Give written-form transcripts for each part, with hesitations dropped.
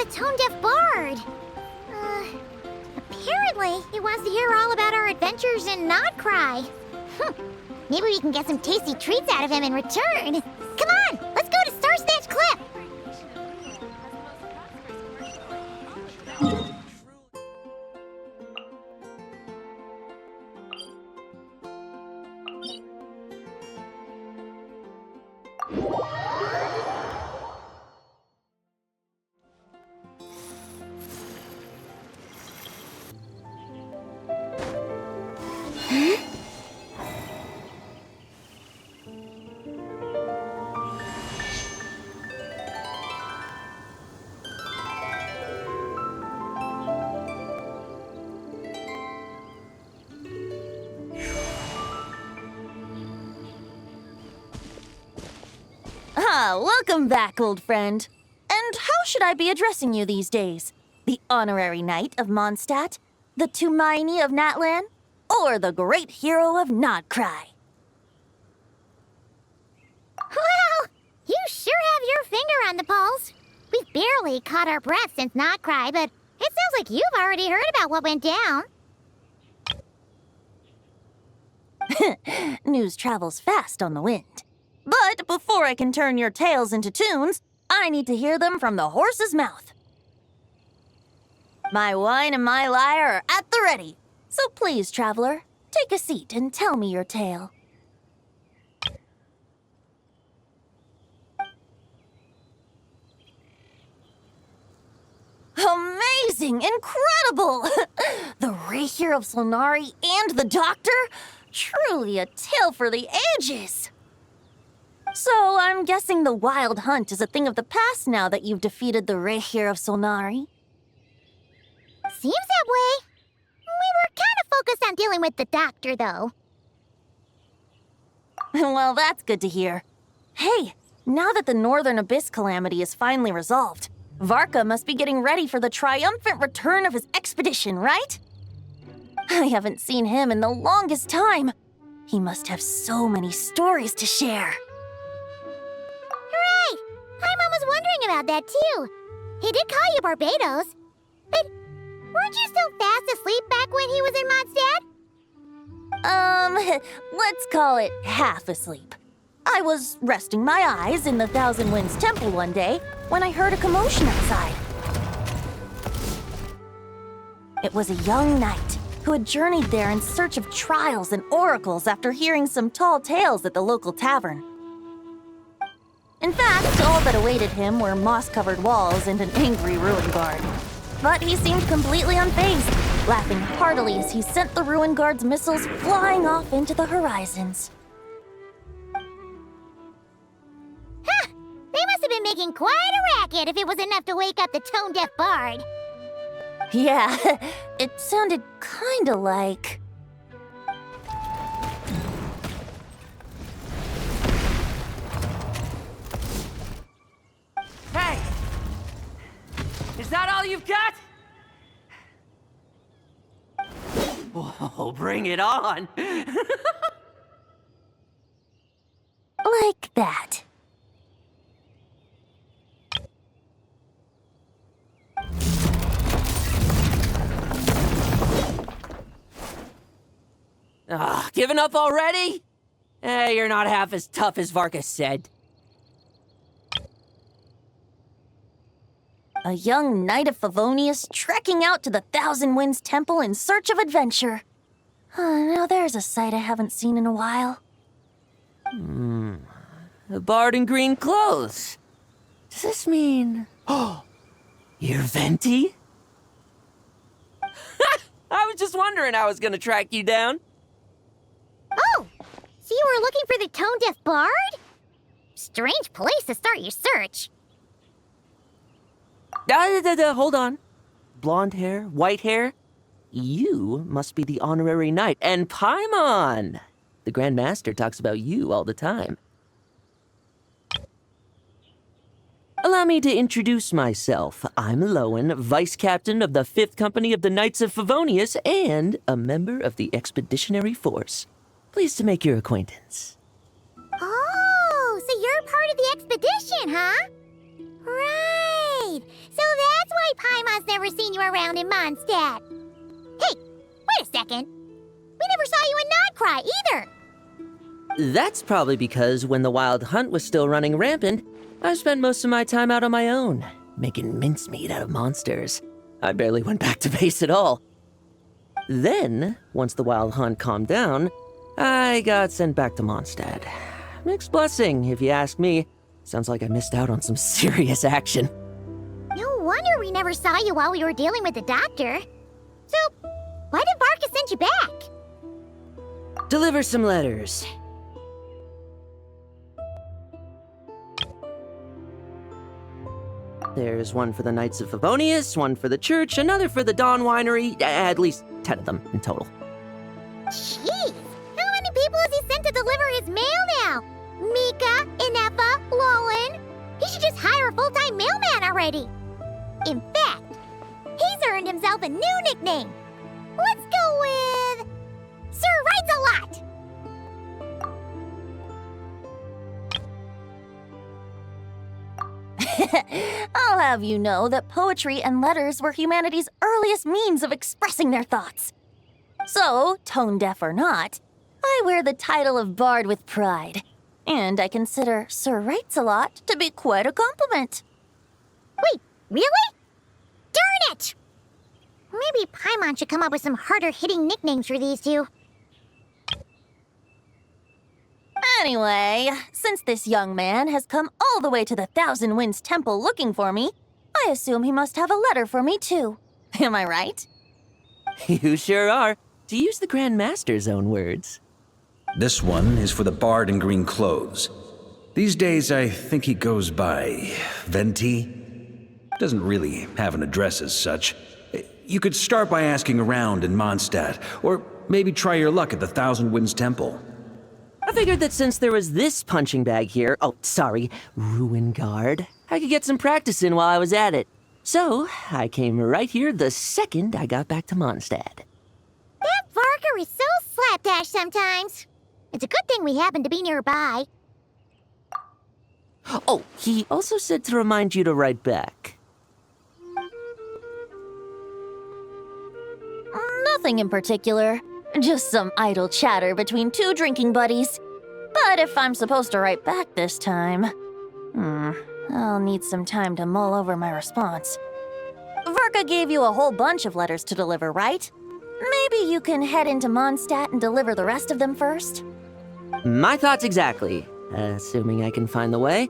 the tone-deaf bard. Apparently, he wants to hear all about our adventures in Nodcry. Maybe we can get some tasty treats out of him in return. Come on, let's go to Star Snatch Cliff! Welcome back, old friend. And how should I be addressing you these days? The honorary knight of Mondstadt? The Tumaini of Natlan? Or the great hero of Nodcry? Well, you sure have your finger on the pulse. We've barely caught our breath since Nodcry, but it sounds like you've already heard about what went down. News travels fast on the wind. But before I can turn your tales into tunes, I need to hear them from the horse's mouth. My wine and my lyre are at the ready. So please, traveler, take a seat and tell me your tale. Amazing! Incredible! The Rapier of Solnari and the Doctor? Truly a tale for the ages! So, I'm guessing the Wild Hunt is a thing of the past now that you've defeated the Rapier of Solnari? Seems that way. We were kind of focused on dealing with the Doctor, though. Well, that's good to hear. Hey, now that the Northern Abyss calamity is finally resolved, Varka must be getting ready for the triumphant return of his expedition, right? I haven't seen him in the longest time. He must have so many stories to share. Hooray! Paimon was wondering about that, too. He did call you Barbados. But weren't you still fast asleep back when he was in Mondstadt? Let's call it half asleep. I was resting my eyes in the Thousand Winds Temple one day when I heard a commotion outside. It was a young knight who had journeyed there in search of trials and oracles after hearing some tall tales at the local tavern. In fact, all that awaited him were moss-covered walls and an angry ruin guard. But he seemed completely unfazed, laughing heartily as he sent the ruin guard's missiles flying off into the horizons. Ha! They must have been making quite a racket if it was enough to wake up the tone-deaf bard. Yeah, it sounded kinda like... Hey! Is that all you've got? Oh, bring it on! like that. Giving up already? You're not half as tough as Varka said. A young knight of Favonius trekking out to the Thousand Winds Temple in search of adventure. Now there's a sight I haven't seen in a while. A bard in green clothes. Does this mean... Oh, you're Venti? I was just wondering how I was gonna track you down. Oh! So you were looking for the tone-deaf bard? Strange place to start your search. Hold on. Blonde hair, white hair. You must be the honorary knight. And Paimon! The Grand Master talks about you all the time. Allow me to introduce myself. I'm Lowen, Vice Captain of the 5th Company of the Knights of Favonius and a member of the Expeditionary Force. Pleased to make your acquaintance. Oh, so you're part of the expedition, huh? Right. So that's why ever seen you around in Mondstadt. Hey, wait a second. We never saw you in Nodcry either. That's probably because when the wild hunt was still running rampant, I spent most of my time out on my own, making mincemeat out of monsters. I barely went back to base at all. Then, once the wild hunt calmed down, I got sent back to Mondstadt. Mixed blessing, if you ask me. Sounds like I missed out on some serious action. No wonder we never saw you while we were dealing with the doctor. So, why did Varka send you back? Deliver some letters. There's one for the Knights of Favonius, one for the church, another for the Dawn Winery, at least 10 of them in total. Jeez, how many people has he sent to deliver his mail now? Mika, Inefa, Lolan. He should just hire a full-time mailman already. In fact, he's earned himself a new nickname. Let's go with Sir Writes-A-Lot. I'll have you know that poetry and letters were humanity's earliest means of expressing their thoughts. So, tone deaf or not, I wear the title of Bard with pride. And I consider Sir Writes-A-Lot to be quite a compliment. Wait, really? Darn it! Maybe Paimon should come up with some harder-hitting nicknames for these two. Anyway, since this young man has come all the way to the Thousand Winds Temple looking for me, I assume he must have a letter for me too. Am I right? You sure are, to use the Grand Master's own words. This one is for the bard in green clothes. These days, I think he goes by Venti. Doesn't really have an address as such. You could start by asking around in Mondstadt, or maybe try your luck at the Thousand Winds Temple. I figured that since there was this punching bag here, Ruin Guard, I could get some practice in while I was at it. So, I came right here the second I got back to Mondstadt. That Varka is so slapdash sometimes. It's a good thing we happen to be nearby. Oh, he also said to remind you to write back. Nothing in particular. Just some idle chatter between two drinking buddies. But if I'm supposed to write back this time, I'll need some time to mull over my response. Varka gave you a whole bunch of letters to deliver, right? Maybe you can head into Mondstadt and deliver the rest of them first? My thoughts exactly, assuming I can find the way.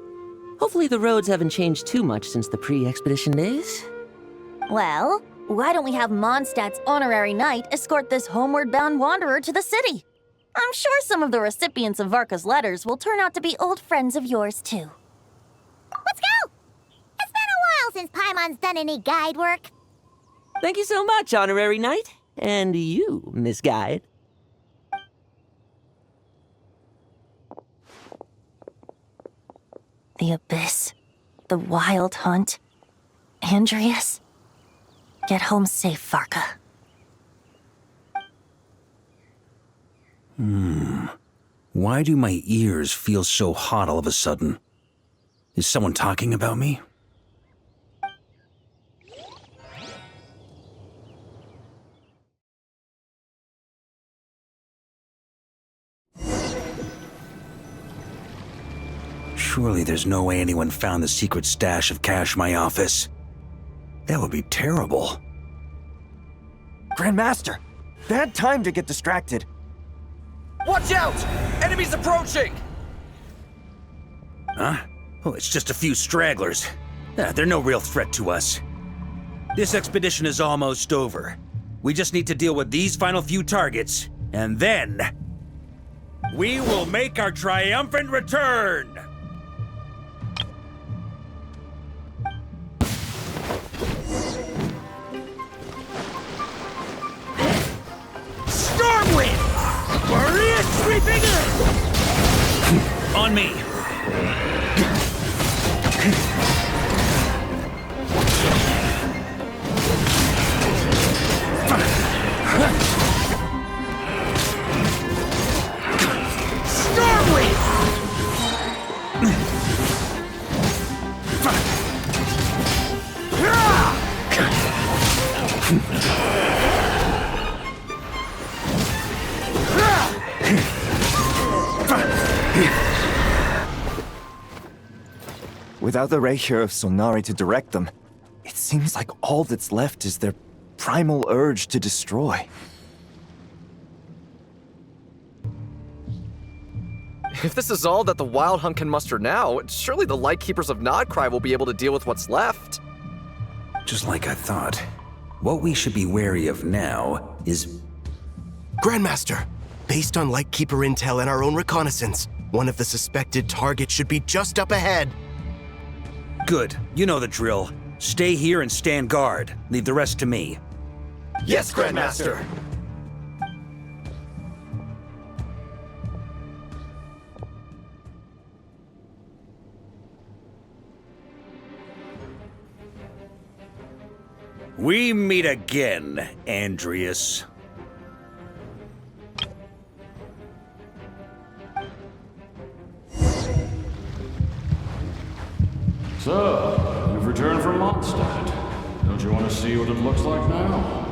Hopefully the roads haven't changed too much since the pre-expedition days. Well, why don't we have Mondstadt's honorary knight escort this homeward-bound wanderer to the city? I'm sure some of the recipients of Varka's letters will turn out to be old friends of yours, too. Let's go! It's been a while since Paimon's done any guide work. Thank you so much, Honorary Knight. And you, Miss Guide. The Abyss, the Wild Hunt, Andreas. Get home safe, Varka. Why do my ears feel so hot all of a sudden? Is someone talking about me? Surely there's no way anyone found the secret stash of cash in my office. That would be terrible. Grandmaster! Bad time to get distracted. Watch out! Enemies approaching! Huh? Oh, it's just a few stragglers. They're no real threat to us. This expedition is almost over. We just need to deal with these final few targets, and then... we will make our triumphant return! Stormwind! Maria sweeping in! On me! Stormwind! Without the Reikir of Solnari to direct them, it seems like all that's left is their primal urge to destroy. If this is all that the Wild Hunt can muster now, surely the Lightkeepers of Nodcry will be able to deal with what's left. Just like I thought. What we should be wary of now is... Grandmaster, based on Lightkeeper intel and our own reconnaissance, one of the suspected targets should be just up ahead. Good. You know the drill. Stay here and stand guard. Leave the rest to me. Yes, Grandmaster! We meet again, Andreas. So, you've returned from Mondstadt. Don't you want to see what it looks like now?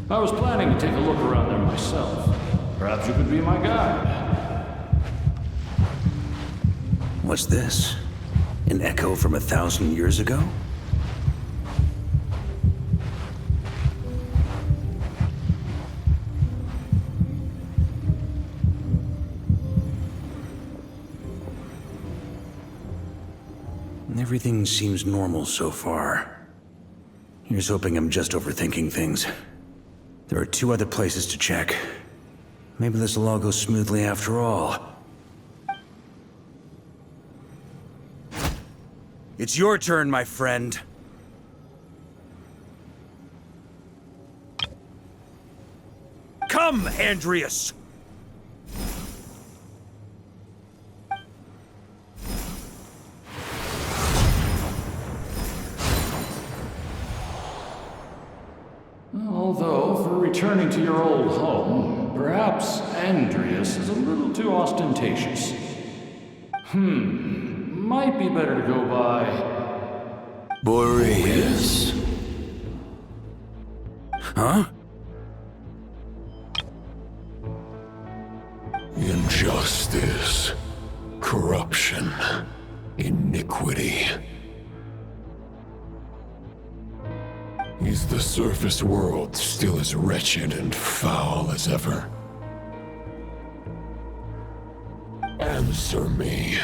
I was planning to take a look around there myself. Perhaps you could be my guide. What's this? An echo from 1,000 years ago? Everything seems normal so far. Here's hoping I'm just overthinking things. There are 2 other places to check. Maybe this will all go smoothly after all. It's your turn, my friend. Come, Andreas! Although, for returning to your old home, perhaps Andreas is a little too ostentatious. Might be better to go by... Boreas. Huh? Injustice, corruption, iniquity. Is the surface world still as wretched and foul as ever? Answer me,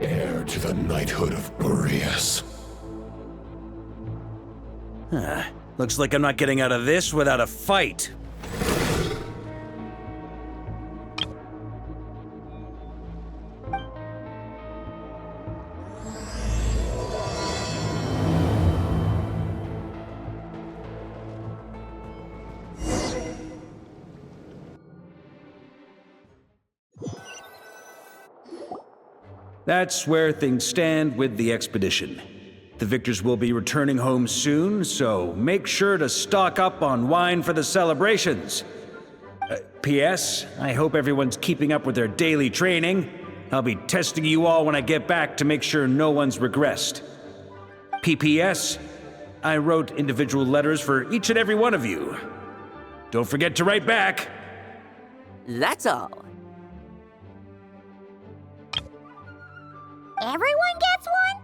heir to the knighthood of Boreas. Looks like I'm not getting out of this without a fight. That's where things stand with the expedition. The victors will be returning home soon, so make sure to stock up on wine for the celebrations. P.S. I hope everyone's keeping up with their daily training. I'll be testing you all when I get back to make sure no one's regressed. P.P.S. I wrote individual letters for each and every one of you. Don't forget to write back. That's all. Everyone gets one?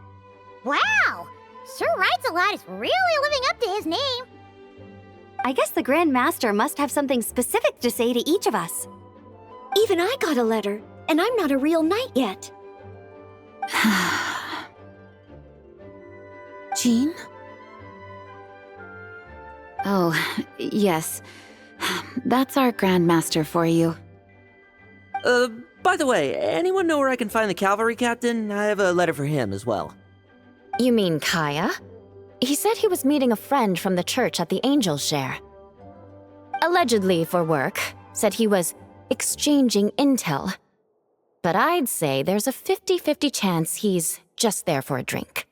Wow! Sir Writes-A-Lot is really living up to his name. I guess the Grand Master must have something specific to say to each of us. Even I got a letter, and I'm not a real knight yet. Jean? Oh, yes. That's our Grandmaster for you. By the way, anyone know where I can find the cavalry captain? I have a letter for him as well. You mean Kaya? He said he was meeting a friend from the church at the Angel's Share. Allegedly for work, said he was exchanging intel. But I'd say there's a 50-50 chance he's just there for a drink.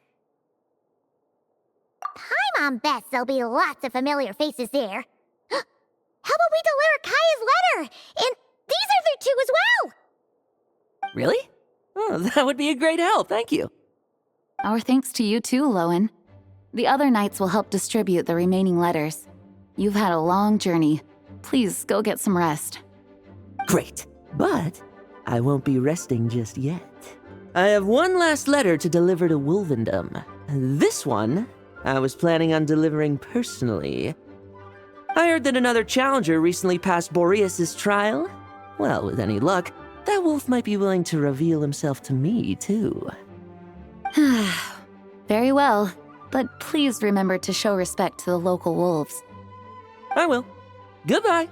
Hi, Mom Beth, there'll be lots of familiar faces there. How about we deliver Kaya's letter? And these are there too as well! Really? Oh, that would be a great help, thank you. Our thanks to you too, Lowen. The other knights will help distribute the remaining letters. You've had a long journey. Please go get some rest. Great, but I won't be resting just yet. I have one last letter to deliver to Wolvendom. This one, I was planning on delivering personally. I heard that another challenger recently passed Boreas' trial. Well, with any luck, that wolf might be willing to reveal himself to me, too. Very well, but please remember to show respect to the local wolves. I will. Goodbye.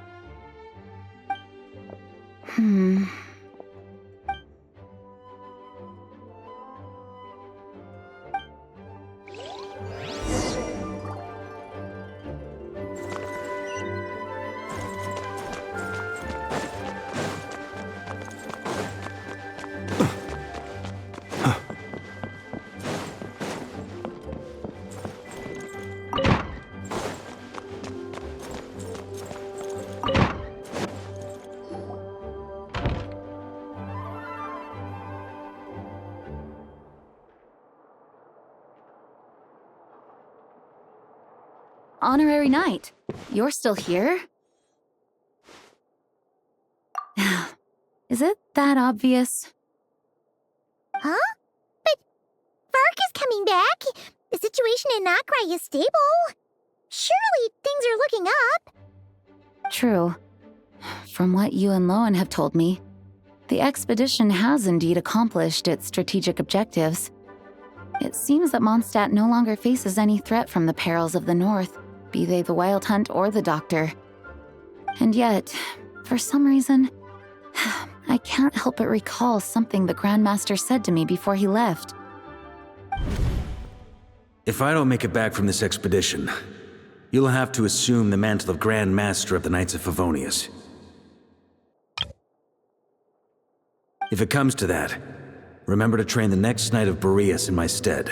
Honorary Knight, you're still here? Is it that obvious? Huh? But Varka's coming back. The situation in Notcry is stable. Surely things are looking up. True. From what you and Lowen have told me, the expedition has indeed accomplished its strategic objectives. It seems that Mondstadt no longer faces any threat from the perils of the North, be they the Wild Hunt or the Doctor. And yet, for some reason, I can't help but recall something the Grandmaster said to me before he left. If I don't make it back from this expedition, you'll have to assume the mantle of Grand Master of the Knights of Favonius. If it comes to that, remember to train the next Knight of Boreas in my stead.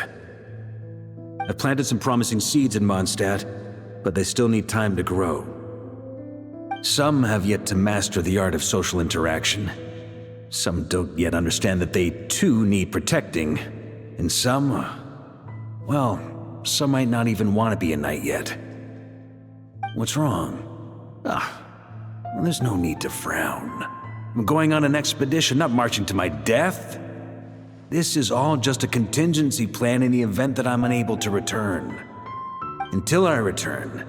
I've planted some promising seeds in Mondstadt, but they still need time to grow. Some have yet to master the art of social interaction. Some don't yet understand that they too need protecting. And some, well, some might not even want to be a knight yet. What's wrong? Well, there's no need to frown. I'm going on an expedition, not marching to my death. This is all just a contingency plan in the event that I'm unable to return. Until I return,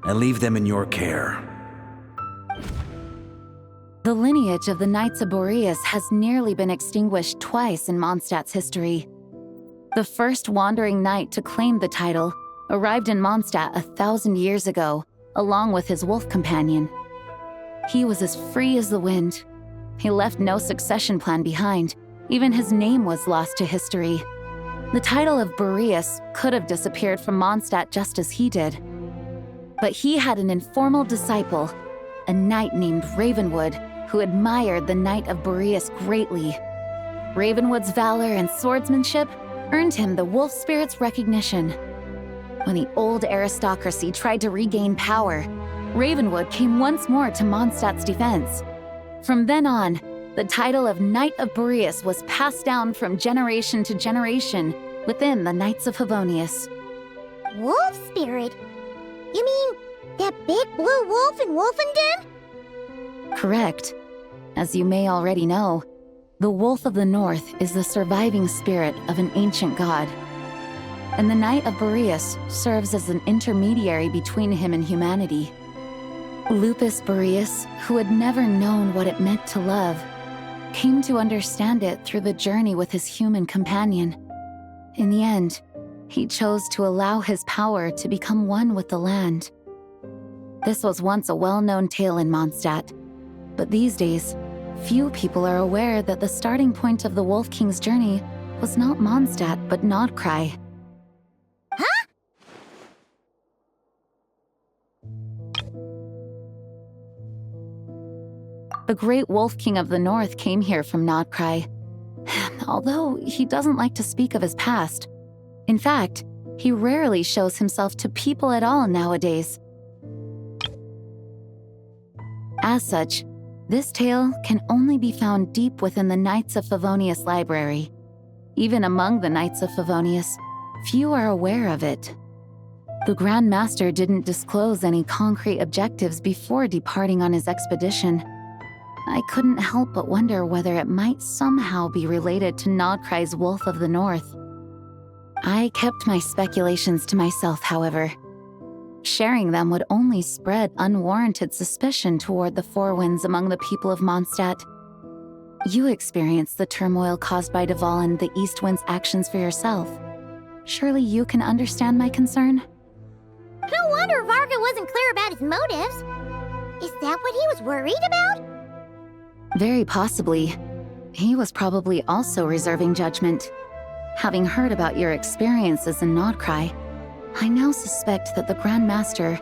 I leave them in your care. The lineage of the Knights of Boreas has nearly been extinguished twice in Mondstadt's history. The first wandering knight to claim the title arrived in Mondstadt 1,000 years ago, along with his wolf companion. He was as free as the wind. He left no succession plan behind. Even his name was lost to history. The title of Boreas could have disappeared from Mondstadt just as he did. But he had an informal disciple, a knight named Ravenwood, who admired the Knight of Boreas greatly. Ravenwood's valor and swordsmanship earned him the wolf spirit's recognition. When the old aristocracy tried to regain power, Ravenwood came once more to Mondstadt's defense. From then on, the title of Knight of Boreas was passed down from generation to generation within the Knights of Favonius. Wolf spirit? You mean that big blue wolf in Wolfenden? Correct. As you may already know, the Wolf of the North is the surviving spirit of an ancient god. And the Knight of Boreas serves as an intermediary between him and humanity. Lupus Boreas, who had never known what it meant to love, came to understand it through the journey with his human companion. In the end, he chose to allow his power to become one with the land. This was once a well-known tale in Mondstadt, but these days, few people are aware that the starting point of the Wolf King's journey was not Mondstadt, but Notcry. Huh? The great Wolf King of the North came here from Notcry, although he doesn't like to speak of his past. In fact, he rarely shows himself to people at all nowadays. As such, this tale can only be found deep within the Knights of Favonius library. Even among the Knights of Favonius, few are aware of it. The Grand Master didn't disclose any concrete objectives before departing on his expedition. I couldn't help but wonder whether it might somehow be related to Nodkrai's Wolf of the North. I kept my speculations to myself, however. Sharing them would only spread unwarranted suspicion toward the Four Winds among the people of Mondstadt. You experienced the turmoil caused by Duval and the East Wind's actions for yourself. Surely you can understand my concern? No wonder Varka wasn't clear about his motives. Is that what he was worried about? Very possibly. He was probably also reserving judgment. Having heard about your experiences in Nodkrai, I now suspect that the Grand Master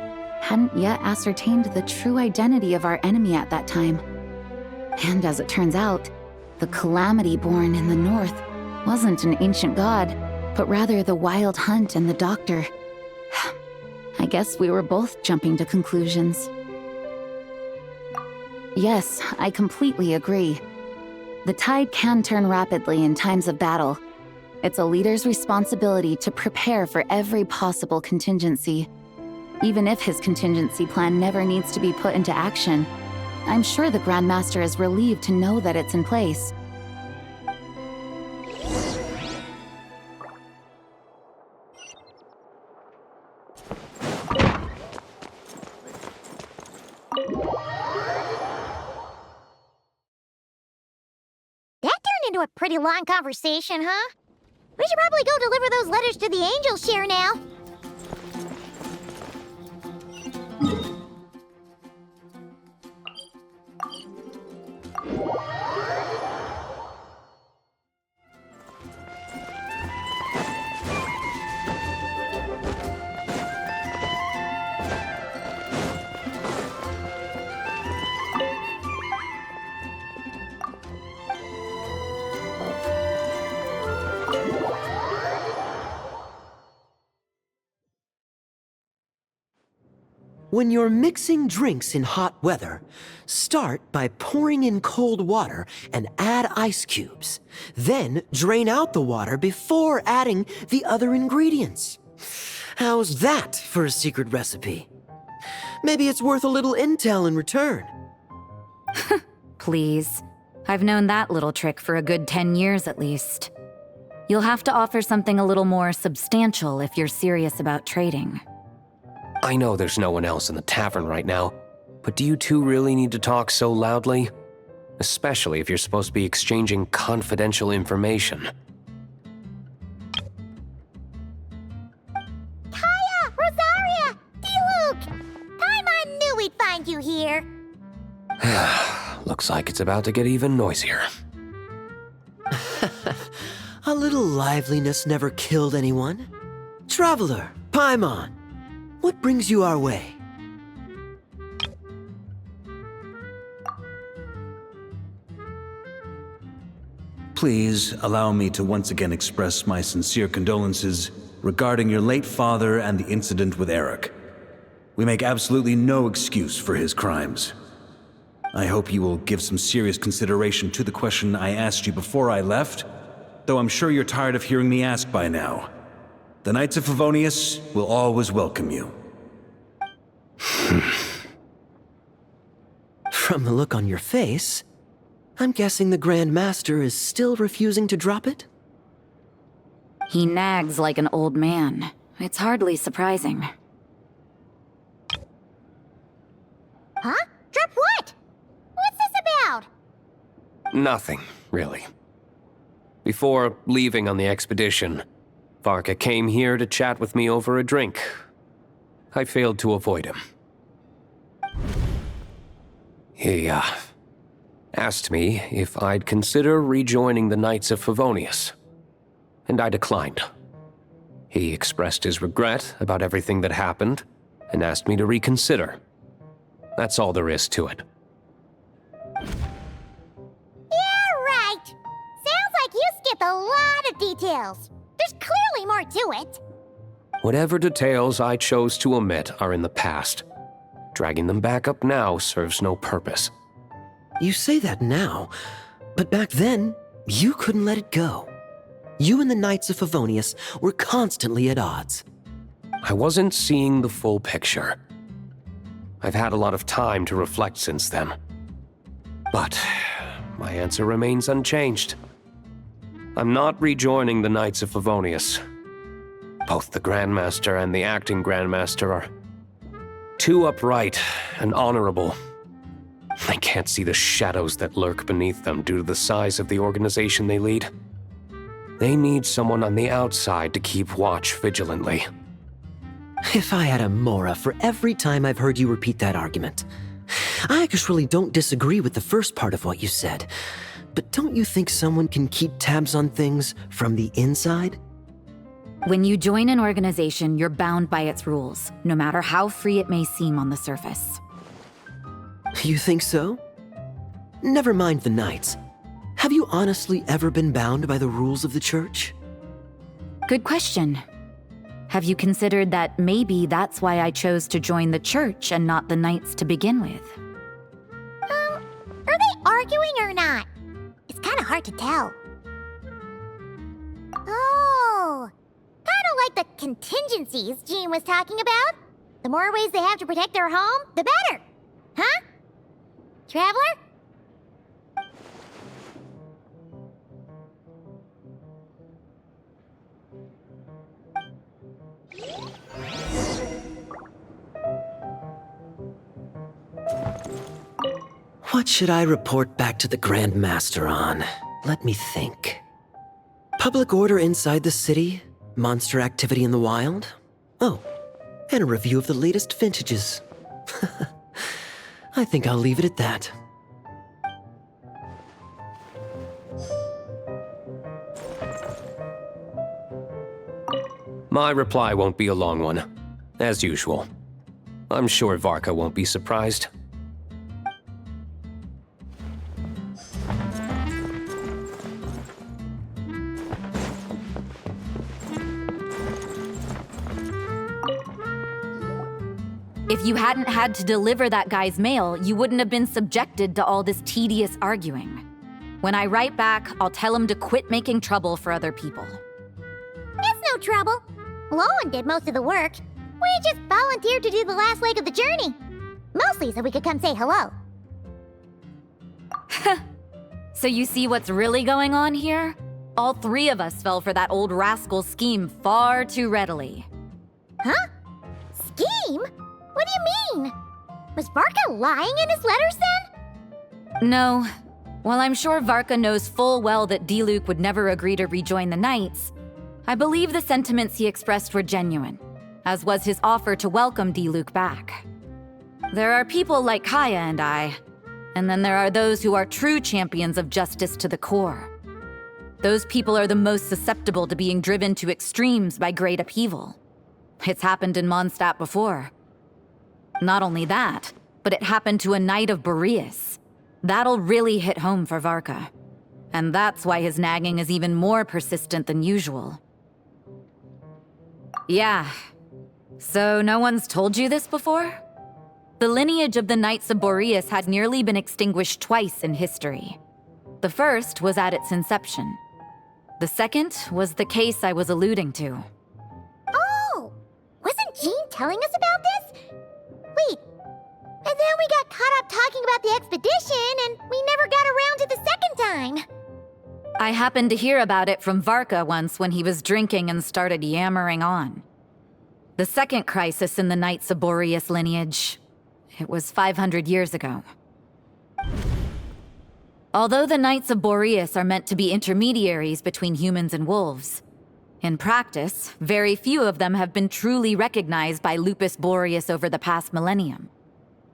hadn't yet ascertained the true identity of our enemy at that time. And as it turns out, the Calamity born in the north wasn't an ancient god, but rather the Wild Hunt and the Doctor. I guess we were both jumping to conclusions. Yes, I completely agree. The tide can turn rapidly in times of battle. It's a leader's responsibility to prepare for every possible contingency. Even if his contingency plan never needs to be put into action, I'm sure the Grand Master is relieved to know that it's in place. That turned into a pretty long conversation, huh? We should probably go deliver those letters to the Angel Share now. When you're mixing drinks in hot weather, start by pouring in cold water and add ice cubes. Then drain out the water before adding the other ingredients. How's that for a secret recipe? Maybe it's worth a little intel in return. Please. I've known that little trick for a good 10 years at least. You'll have to offer something a little more substantial if you're serious about trading. I know there's no one else in the tavern right now, but do you two really need to talk so loudly? Especially if you're supposed to be exchanging confidential information. Kaya! Rosaria! D-Luke! Paimon knew we'd find you here. Looks like it's about to get even noisier. A little liveliness never killed anyone. Traveler, Paimon, what brings you our way? Please allow me to once again express my sincere condolences regarding your late father and the incident with Eric. We make absolutely no excuse for his crimes. I hope you will give some serious consideration to the question I asked you before I left, though I'm sure you're tired of hearing me ask by now. The Knights of Favonius will always welcome you. From the look on your face, I'm guessing the Grand Master is still refusing to drop it? He nags like an old man. It's hardly surprising. Huh? Drop what? What's this about? Nothing, really. Before leaving on the expedition, Varka came here to chat with me over a drink. I failed to avoid him. He, asked me if I'd consider rejoining the Knights of Favonius, and I declined. He expressed his regret about everything that happened, and asked me to reconsider. That's all there is to it. Yeah, right. Sounds like you skipped a lot of details. There's clearly more to it. Whatever details I chose to omit are in the past. Dragging them back up now serves no purpose. You say that now, but back then, you couldn't let it go. You and the Knights of Favonius were constantly at odds. I wasn't seeing the full picture. I've had a lot of time to reflect since then. But my answer remains unchanged. I'm not rejoining the Knights of Favonius. Both the Grandmaster and the acting Grandmaster are too upright and honorable. I can't see the shadows that lurk beneath them due to the size of the organization they lead. They need someone on the outside to keep watch vigilantly. If I had a Mora for every time I've heard you repeat that argument. I actually don't disagree with the first part of what you said, but don't you think someone can keep tabs on things from the inside? When you join an organization, you're bound by its rules, no matter how free it may seem on the surface. You think so? Never mind the Knights. Have you honestly ever been bound by the rules of the Church? Good question. Have you considered that maybe that's why I chose to join the Church and not the Knights to begin with? Are they arguing or not? It's kind of hard to tell. Oh, kind of like the contingencies Jean was talking about. The more ways they have to protect their home, the better. Huh? Traveler? What should I report back to the Grand Master on? Let me think. Public order inside the city, monster activity in the wild. Oh, and a review of the latest vintages. I think I'll leave it at that. My reply won't be a long one, as usual. I'm sure Varka won't be surprised. If you hadn't had to deliver that guy's mail, you wouldn't have been subjected to all this tedious arguing. When I write back, I'll tell him to quit making trouble for other people. It's no trouble. Lowen did most of the work. We just volunteered to do the last leg of the journey. Mostly so we could come say hello. So you see what's really going on here? All three of us fell for that old rascal's scheme far too readily. Huh? Scheme? What do you mean? Was Varka lying in his letters then? No. While I'm sure Varka knows full well that Diluc would never agree to rejoin the Knights, I believe the sentiments he expressed were genuine, as was his offer to welcome Diluc back. There are people like Kaya and I, and then there are those who are true champions of justice to the core. Those people are the most susceptible to being driven to extremes by great upheaval. It's happened in Mondstadt before. Not only that, but it happened to a Knight of Boreas. That'll really hit home for Varka. And that's why his nagging is even more persistent than usual. Yeah. So no one's told you this before? The lineage of the Knights of Boreas had nearly been extinguished twice in history. The first was at its inception. The second was the case I was alluding to. Oh! Wasn't Jean telling us about this? Wait, and then we got caught up talking about the expedition, and we never got around to the second time. I happened to hear about it from Varka once when he was drinking and started yammering on. The second crisis in the Knights of Boreas lineage. It was 500 years ago. Although the Knights of Boreas are meant to be intermediaries between humans and wolves, in practice, very few of them have been truly recognized by Lupus Boreas over the past millennium.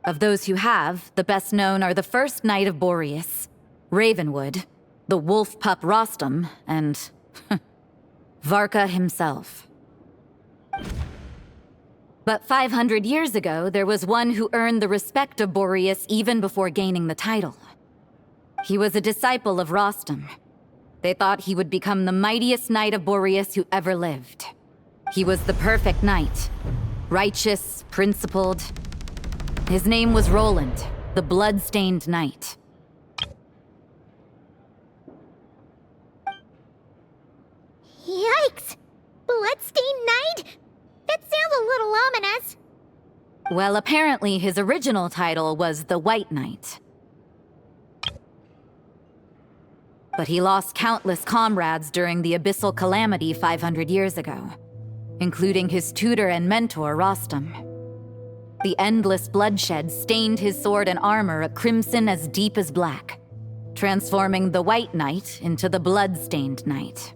Of those who have, the best known are the first Knight of Boreas, Ravenwood, the wolf pup Rostam, and Varka himself. But 500 years ago, there was one who earned the respect of Boreas even before gaining the title. He was a disciple of Rostam. They thought he would become the mightiest Knight of Boreas who ever lived. He was the perfect knight. Righteous, principled. His name was Roland, the blood-stained knight. Well, apparently his original title was the White Knight. But he lost countless comrades during the Abyssal Calamity 500 years ago, including his tutor and mentor, Rostam. The endless bloodshed stained his sword and armor a crimson as deep as black, transforming the White Knight into the Blood-Stained Knight.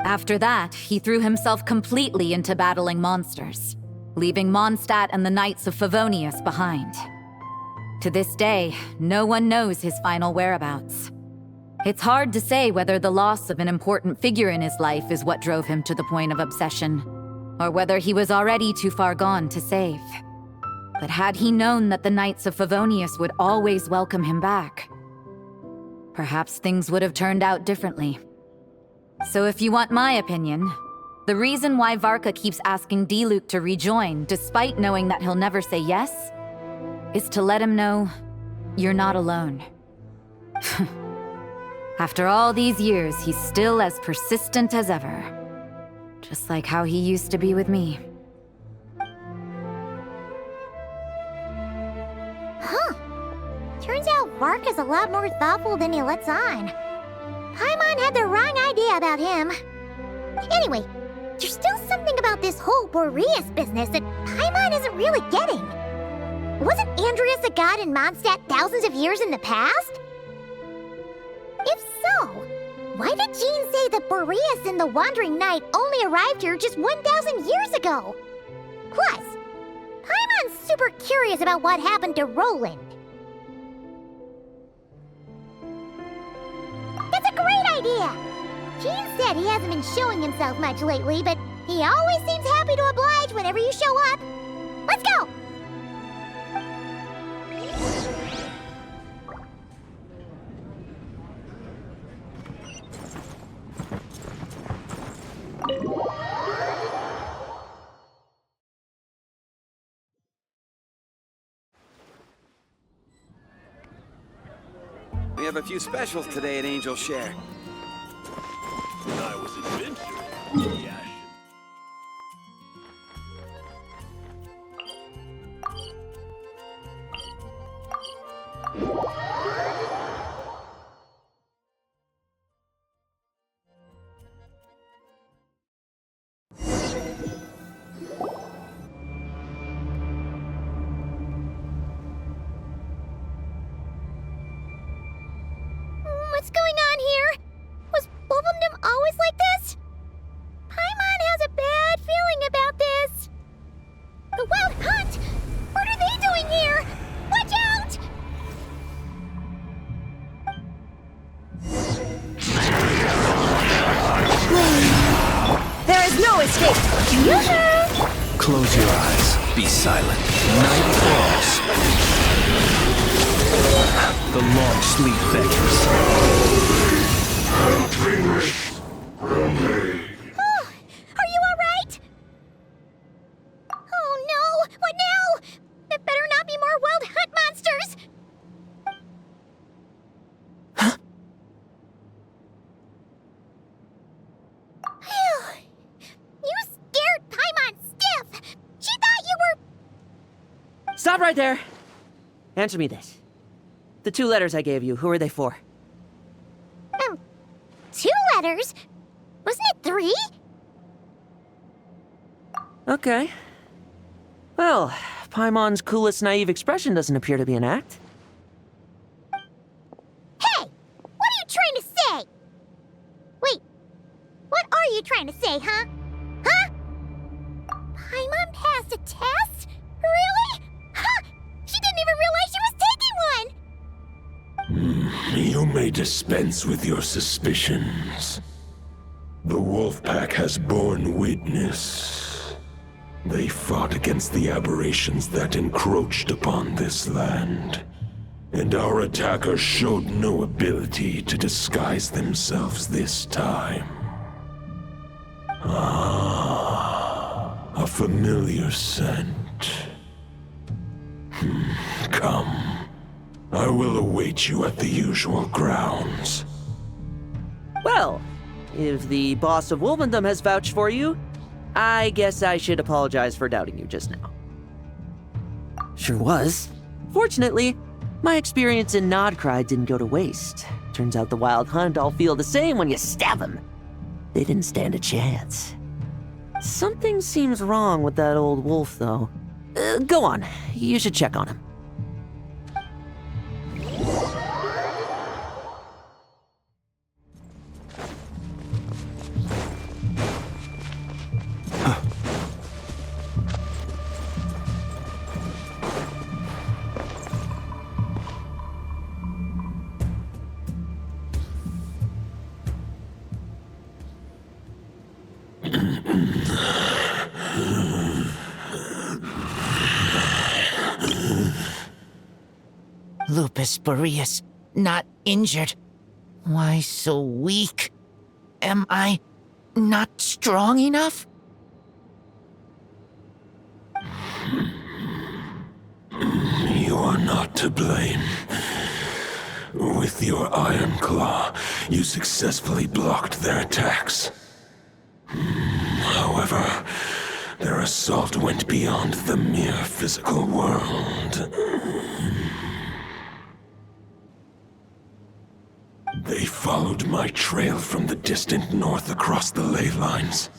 After that, he threw himself completely into battling monsters, leaving Mondstadt and the Knights of Favonius behind. To this day, no one knows his final whereabouts. It's hard to say whether the loss of an important figure in his life is what drove him to the point of obsession, or whether he was already too far gone to save. But had he known that the Knights of Favonius would always welcome him back, perhaps things would have turned out differently. So if you want my opinion, the reason why Varka keeps asking Diluc to rejoin, despite knowing that he'll never say yes, is to let him know you're not alone. After all these years, he's still as persistent as ever. Just like how he used to be with me. Huh. Turns out Varka's a lot more thoughtful than he lets on. Paimon had the wrong idea about him. Anyway, there's still something about this whole Boreas business that Paimon isn't really getting. Wasn't Andreas a god in Mondstadt thousands of years in the past? If so, why did Jean say that Boreas and the Wandering Knight only arrived here just 1,000 years ago? Plus, Paimon's super curious about what happened to Roland. That's a great idea! Jean said he hasn't been showing himself much lately, but he always seems happy to oblige whenever you show up. Let's go! We have a few specials today at Angel Share. I was adventuring. Yeah. What's going on here? Was Wolfendom always like this? Paimon has a bad feeling about this. The Wild Hunt! What are they doing here? Watch out! There is no escape! Yoo-hoo! Close your eyes. Be silent. Night falls. The long sleep beckons. Are you alright? Oh no! What now? It better not be more Wild Hunt monsters! Phew. You scared Paimon stiff! She thought you were... Stop right there! Answer me this. The 2 letters I gave you, who are they for? 2 letters? Wasn't it 3? Okay. Well, Paimon's coolest naive expression doesn't appear to be an act. Hey! What are you trying to say? Wait, what are you trying to say, huh? Huh? Paimon passed a test? Really? Huh! She didn't even realize she was taking one! You may dispense with your suspicions. The Wolfpack has borne witness. They fought against the aberrations that encroached upon this land, and our attackers showed no ability to disguise themselves this time. A familiar scent. Come. I will await you at the usual grounds. Well, if the boss of Wolvendom has vouched for you, I guess I should apologize for doubting you just now. Sure was. Fortunately, my experience in Nodcry didn't go to waste. Turns out the Wild Hunt all feel the same when you stab them. They didn't stand a chance. Something seems wrong with that old wolf, though. Go on, you should check on him. Lupus Boreas, not injured. Why so weak? Am I not strong enough? You are not to blame. With your Iron Claw, you successfully blocked their attacks. However, their assault went beyond the mere physical world. They followed my trail from the distant north across the ley lines.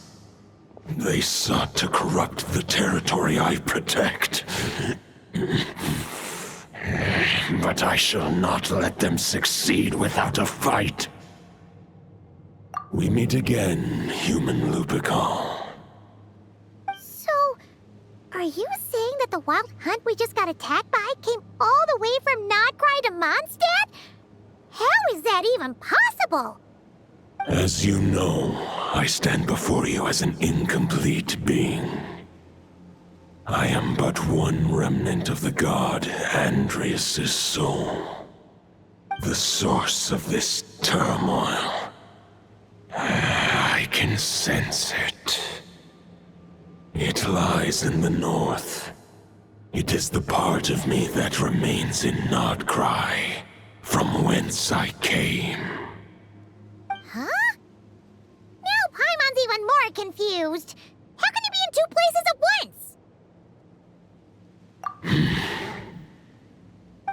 They sought to corrupt the territory I protect. But I shall not let them succeed without a fight. We meet again, human Lupical. So, are you saying that the Wild Hunt we just got attacked by came all the way from Nodcry to Mondstadt? How is that even possible? As you know, I stand before you as an incomplete being. I am but one remnant of the god Andrias' soul. The source of this turmoil. I can sense it. It lies in the north. It is the part of me that remains in Nodcry, from whence I came. Huh? Now Paimon's even more confused. How can he be in two places at once?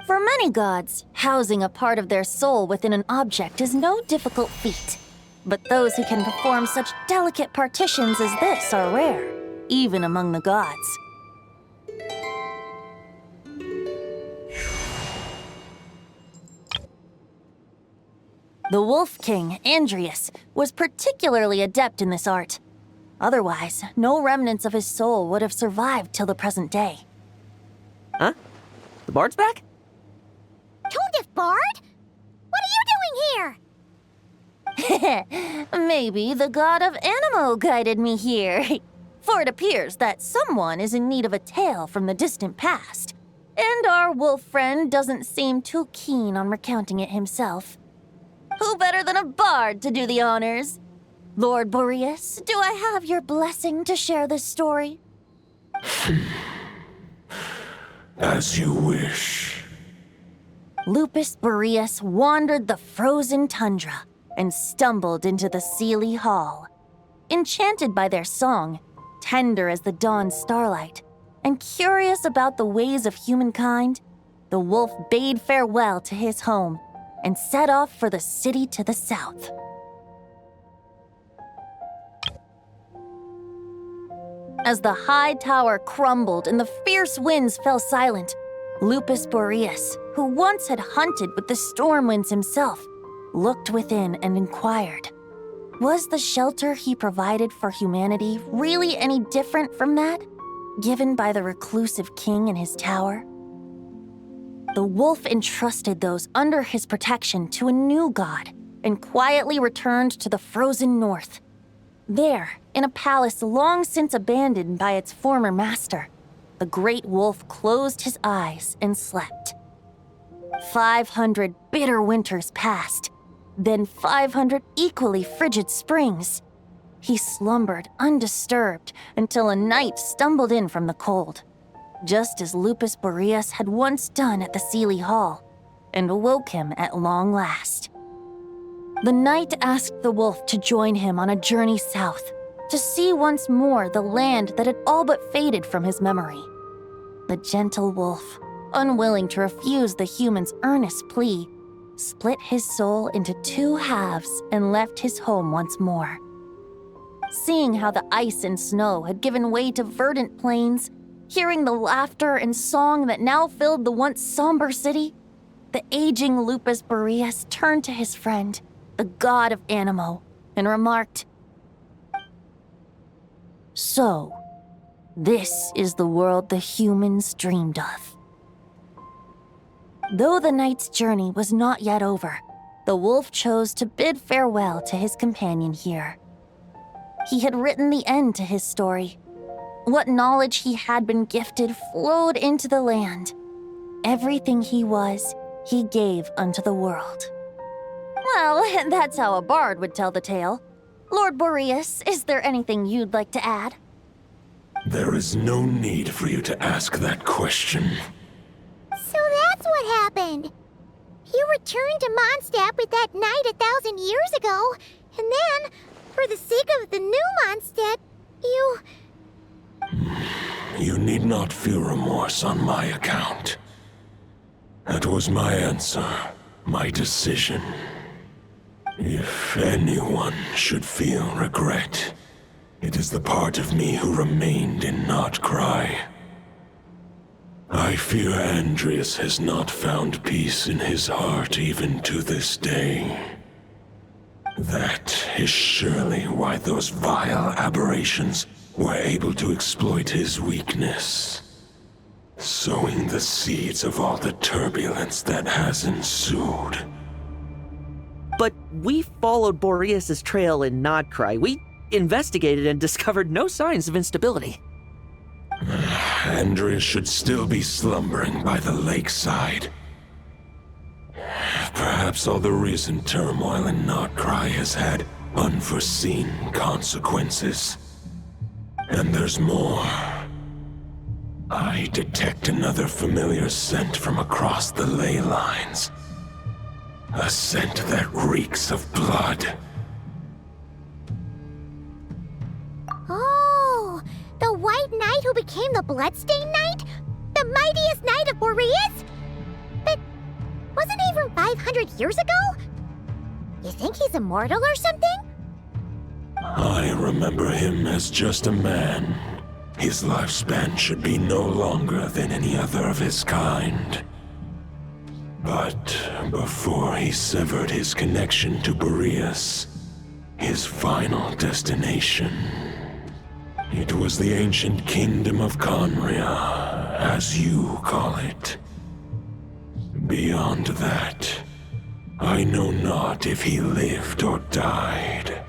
For many gods, housing a part of their soul within an object is no difficult feat. But those who can perform such delicate partitions as this are rare, even among the gods. The Wolf King, Andrias, was particularly adept in this art. Otherwise, no remnants of his soul would have survived till the present day. Huh? The bard's back? Tone Bard? What are you doing here? Maybe the god of Animo guided me here. For it appears that someone is in need of a tale from the distant past. And our wolf friend doesn't seem too keen on recounting it himself. Who better than a bard to do the honors? Lord Boreas, do I have your blessing to share this story? As you wish. Lupus Boreas wandered the frozen tundra and stumbled into the Seelie Hall. Enchanted by their song, tender as the dawn's starlight, and curious about the ways of humankind, the wolf bade farewell to his home and set off for the city to the south. As the high tower crumbled and the fierce winds fell silent, Lupus Boreas, who once had hunted with the storm winds himself, looked within and inquired, was the shelter he provided for humanity really any different from that given by the reclusive king in his tower? The wolf entrusted those under his protection to a new god and quietly returned to the frozen north. There, in a palace long since abandoned by its former master, the great wolf closed his eyes and slept. 500 bitter winters passed, then 500 equally frigid springs. He slumbered undisturbed until a night stumbled in from the cold, just as Lupus Boreas had once done at the Seelie Hall, and awoke him at long last. The knight asked the wolf to join him on a journey south, to see once more the land that had all but faded from his memory. The gentle wolf, unwilling to refuse the human's earnest plea, split his soul into two halves and left his home once more. Seeing how the ice and snow had given way to verdant plains, hearing the laughter and song that now filled the once somber city, the aging Lupus Boreas turned to his friend, the god of Animo, and remarked, "So, this is the world the humans dreamed of." Though the knight's journey was not yet over, the wolf chose to bid farewell to his companion here. He had written the end to his story. What knowledge he had been gifted flowed into the land. Everything he was, he gave unto the world. Well, that's how a bard would tell the tale. Lord Boreas, is there anything you'd like to add? There is no need for you to ask that question. So that's what happened. You returned to Mondstadt with that knight 1,000 years ago, and then, for the sake of the new Mondstadt, you... You need not feel remorse on my account. That was my answer, my decision. If anyone should feel regret, it is the part of me who remained in Notcry. I fear Andreas has not found peace in his heart even to this day. That is surely why those vile aberrations were able to exploit his weakness, sowing the seeds of all the turbulence that has ensued. But we followed Boreas' trail in Nodcry. We investigated and discovered no signs of instability. Andreas should still be slumbering by the lakeside. Perhaps all the recent turmoil in Notcry has had unforeseen consequences. And there's more. I detect another familiar scent from across the ley lines. A scent that reeks of blood. Oh, the White Knight who became the Bloodstained Knight? The mightiest knight of Boreas? But wasn't he from 500 years ago? You think he's immortal or something? I remember him as just a man. His lifespan should be no longer than any other of his kind. But before he severed his connection to Boreas, his final destination, it was the ancient kingdom of Conria, as you call it. Beyond that, I know not if he lived or died.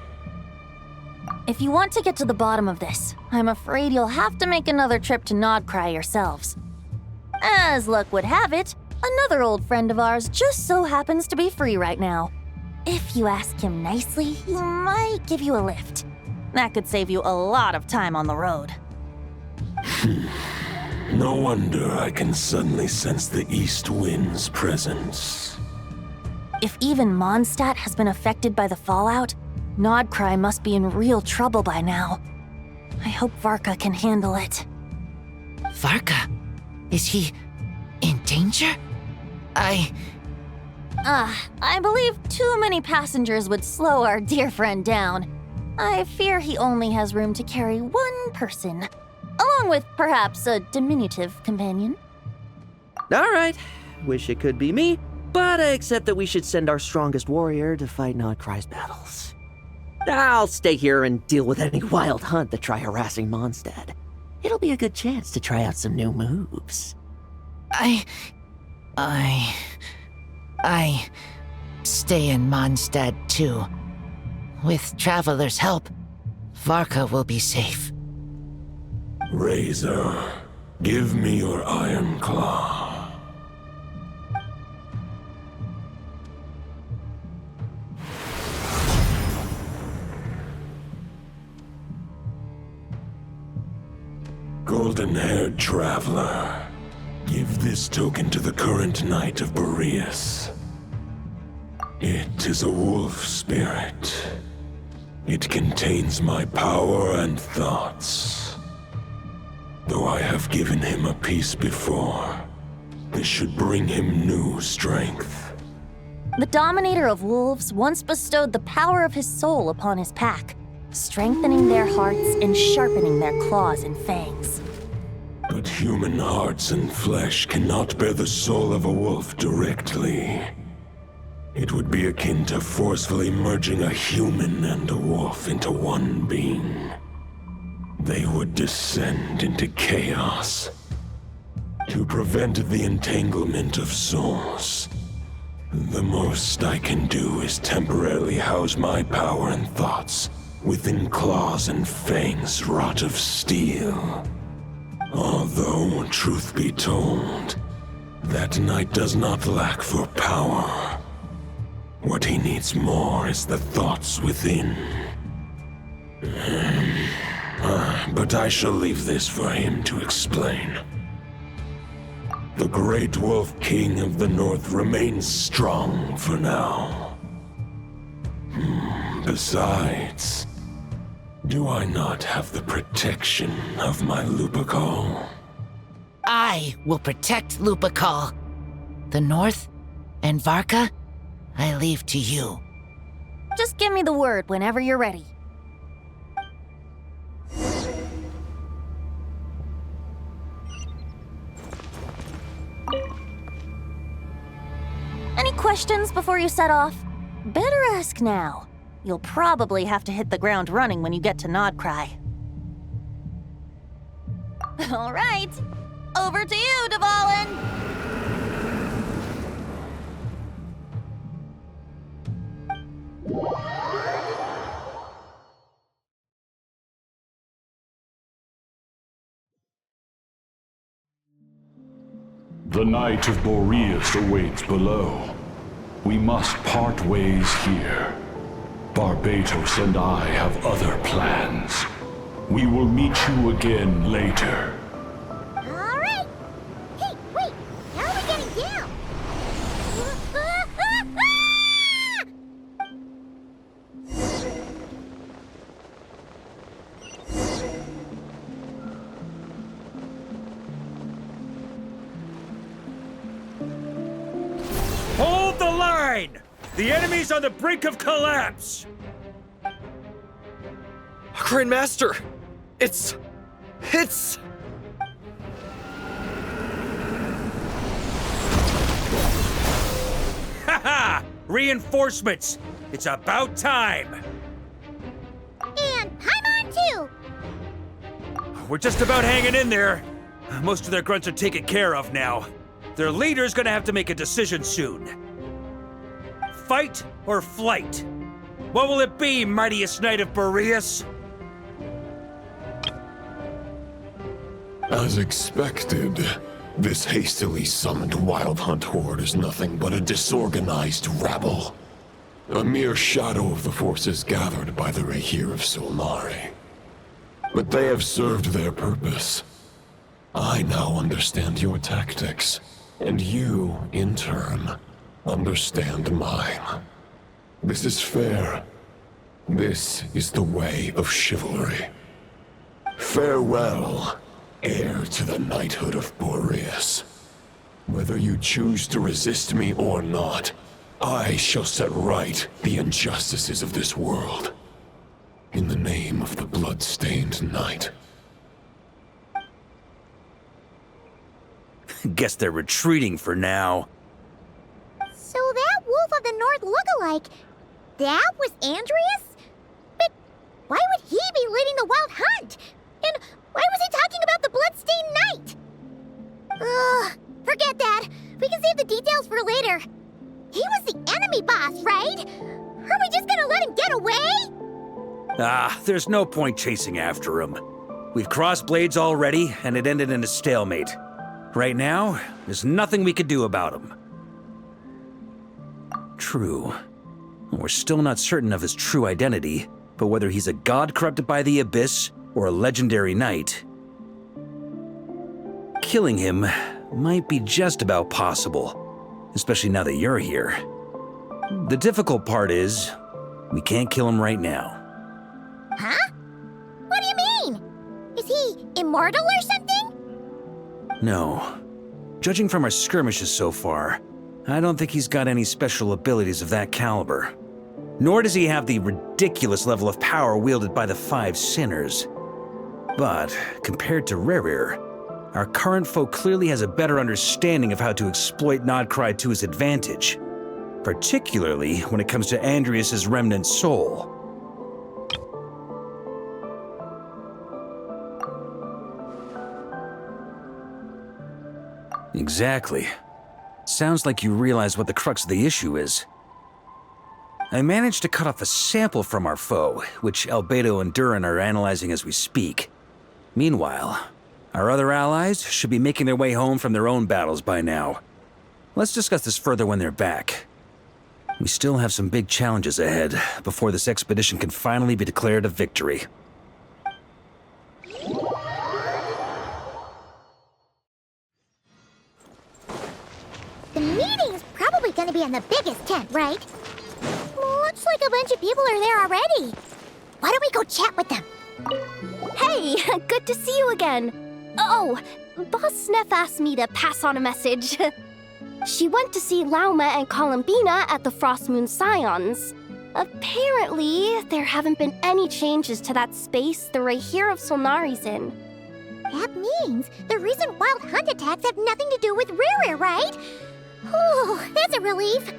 If you want to get to the bottom of this, I'm afraid you'll have to make another trip to Nodcry yourselves. As luck would have it, another old friend of ours just so happens to be free right now. If you ask him nicely, he might give you a lift. That could save you a lot of time on the road. No wonder I can suddenly sense the east wind's presence. If even Mondstadt has been affected by the fallout, Nodcry must be in real trouble by now. I hope Varka can handle it. Varka? Is he in danger? I believe too many passengers would slow our dear friend down. I fear he only has room to carry one person, along with perhaps a diminutive companion. All right, wish it could be me, but I accept that we should send our strongest warrior to fight Nodcry's battles. I'll stay here and deal with any wild hunt that try harassing Mondstadt. It'll be a good chance to try out some new moves. I stay in Mondstadt too. With Traveler's help, Varka will be safe. Razor, give me your iron claw. Golden-haired traveler, give this token to the current knight of Boreas. It is a wolf spirit. It contains my power and thoughts. Though I have given him a piece before, this should bring him new strength. The Dominator of Wolves once bestowed the power of his soul upon his pack, strengthening their hearts and sharpening their claws and fangs. But human hearts and flesh cannot bear the soul of a wolf directly. It would be akin to forcefully merging a human and a wolf into one being. They would descend into chaos. To prevent the entanglement of souls, the most I can do is temporarily house my power and thoughts within claws and fangs wrought of steel. Although, truth be told, that knight does not lack for power. What he needs more is the thoughts within. But I shall leave this for him to explain. The Great Wolf King of the North remains strong for now. Besides, do I not have the protection of my Lupacol? I will protect Lupacol. The North and Varka, I leave to you. Just give me the word whenever you're ready. Any questions before you set off? Better ask now. You'll probably have to hit the ground running when you get to Nodcry. All right, over to you, Dvalin! The Knight of Boreas awaits below. We must part ways here. Barbatos and I have other plans. We will meet you again later. All right. Hey, wait. How are we getting down? Hold the line! The enemy's on the brink of collapse! Grandmaster! It's... Haha! Reinforcements! It's about time! And Paimon too! We're just about hanging in there. Most of their grunts are taken care of now. Their leader's gonna have to make a decision soon. Fight or flight? What will it be, mightiest knight of Boreas? As expected, this hastily summoned Wild Hunt horde is nothing but a disorganized rabble. A mere shadow of the forces gathered by the Rehir of Solnari. But they have served their purpose. I now understand your tactics, and you, in turn, understand mine. This is fair. This is the way of chivalry. Farewell, heir to the knighthood of Boreas. Whether you choose to resist me or not, I shall set right the injustices of this world. In the name of the blood-stained knight. Guess they're retreating for now. So that Wolf of the North lookalike, that was Andreas? But why would he be leading the Wild Hunt? And why was he talking about the Bloodstained Knight? Ugh, forget that. We can save the details for later. He was the enemy boss, right? Are we just gonna let him get away? There's no point chasing after him. We've crossed blades already, and it ended in a stalemate. Right now, there's nothing we could do about him. True. We're still not certain of his true identity, but whether he's a god corrupted by the Abyss or a legendary knight, killing him might be just about possible, especially now that you're here. The difficult part is, we can't kill him right now. immortal or something? No. Judging from our skirmishes so far, I don't think he's got any special abilities of that caliber. Nor does he have the ridiculous level of power wielded by the Five Sinners. But, compared to Rerir, our current foe clearly has a better understanding of how to exploit Nodcry to his advantage, particularly when it comes to Andrias' remnant soul. Exactly. Sounds like you realize what the crux of the issue is. I managed to cut off a sample from our foe, which Albedo and Durin are analyzing as we speak. Meanwhile, our other allies should be making their way home from their own battles by now. Let's discuss this further when they're back. We still have some big challenges ahead before this expedition can finally be declared a victory. The meeting's probably gonna be in the biggest tent, right? Looks like a bunch of people are there already. Why don't we go chat with them? Hey, good to see you again. Oh, Boss Neff asked me to pass on a message. She went to see Lauma and Columbina at the Frost Moon Scions. Apparently, there haven't been any changes to that space the Rahir of Solnari's in. That means the recent wild hunt attacks have nothing to do with Rerir, right? Whew, that's a relief.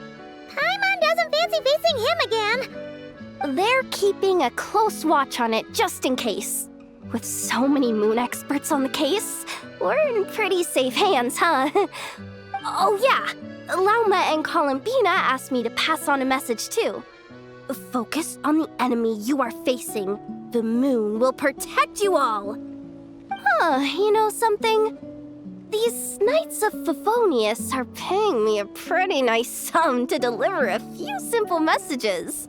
Paimon doesn't fancy facing him again. They're keeping a close watch on it just in case. With so many moon experts on the case, we're in pretty safe hands, huh? Oh yeah, Lauma and Columbina asked me to pass on a message too. Focus on the enemy you are facing. The moon will protect you all. Huh, you know something? These Knights of Favonius are paying me a pretty nice sum to deliver a few simple messages.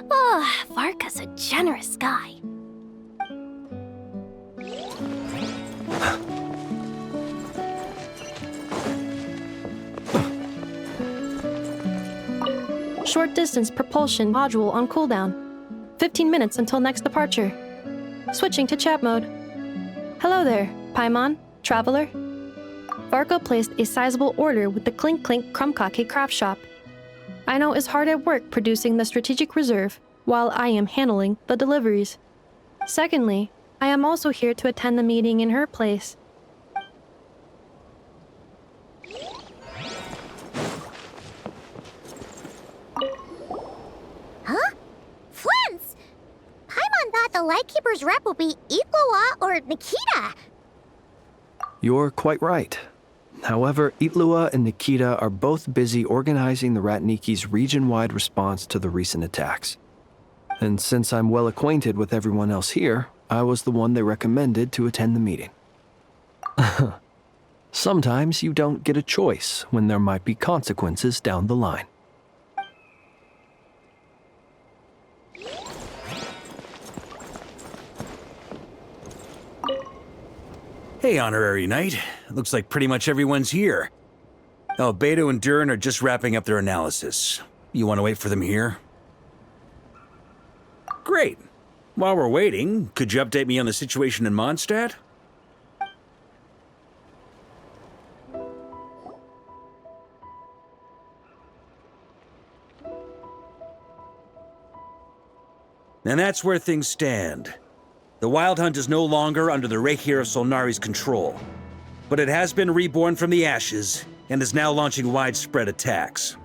Oh, Varka's a generous guy. Short distance propulsion module on cooldown. 15 minutes until next departure. Switching to chat mode. Hello there, Paimon, traveler. Varka placed a sizable order with the Clink Clink Krumkake craft shop. I know is hard at work producing the strategic reserve, while I am handling the deliveries. Secondly, I am also here to attend the meeting in her place. Huh? Flint's! Paimon thought the Lightkeeper's rep would be Iqua or Nikita. You're quite right. However, Itlua and Nikita are both busy organizing the Ratniki's region-wide response to the recent attacks. And since I'm well acquainted with everyone else here, I was the one they recommended to attend the meeting. Sometimes you don't get a choice when there might be consequences down the line. Hey, Honorary Knight. Looks like pretty much everyone's here. Albedo and Durin are just wrapping up their analysis. You want to wait for them here? Great. While we're waiting, could you update me on the situation in Mondstadt? And that's where things stand. The Wild Hunt is no longer under the Rahir of Solnari's control, but it has been reborn from the ashes and is now launching widespread attacks.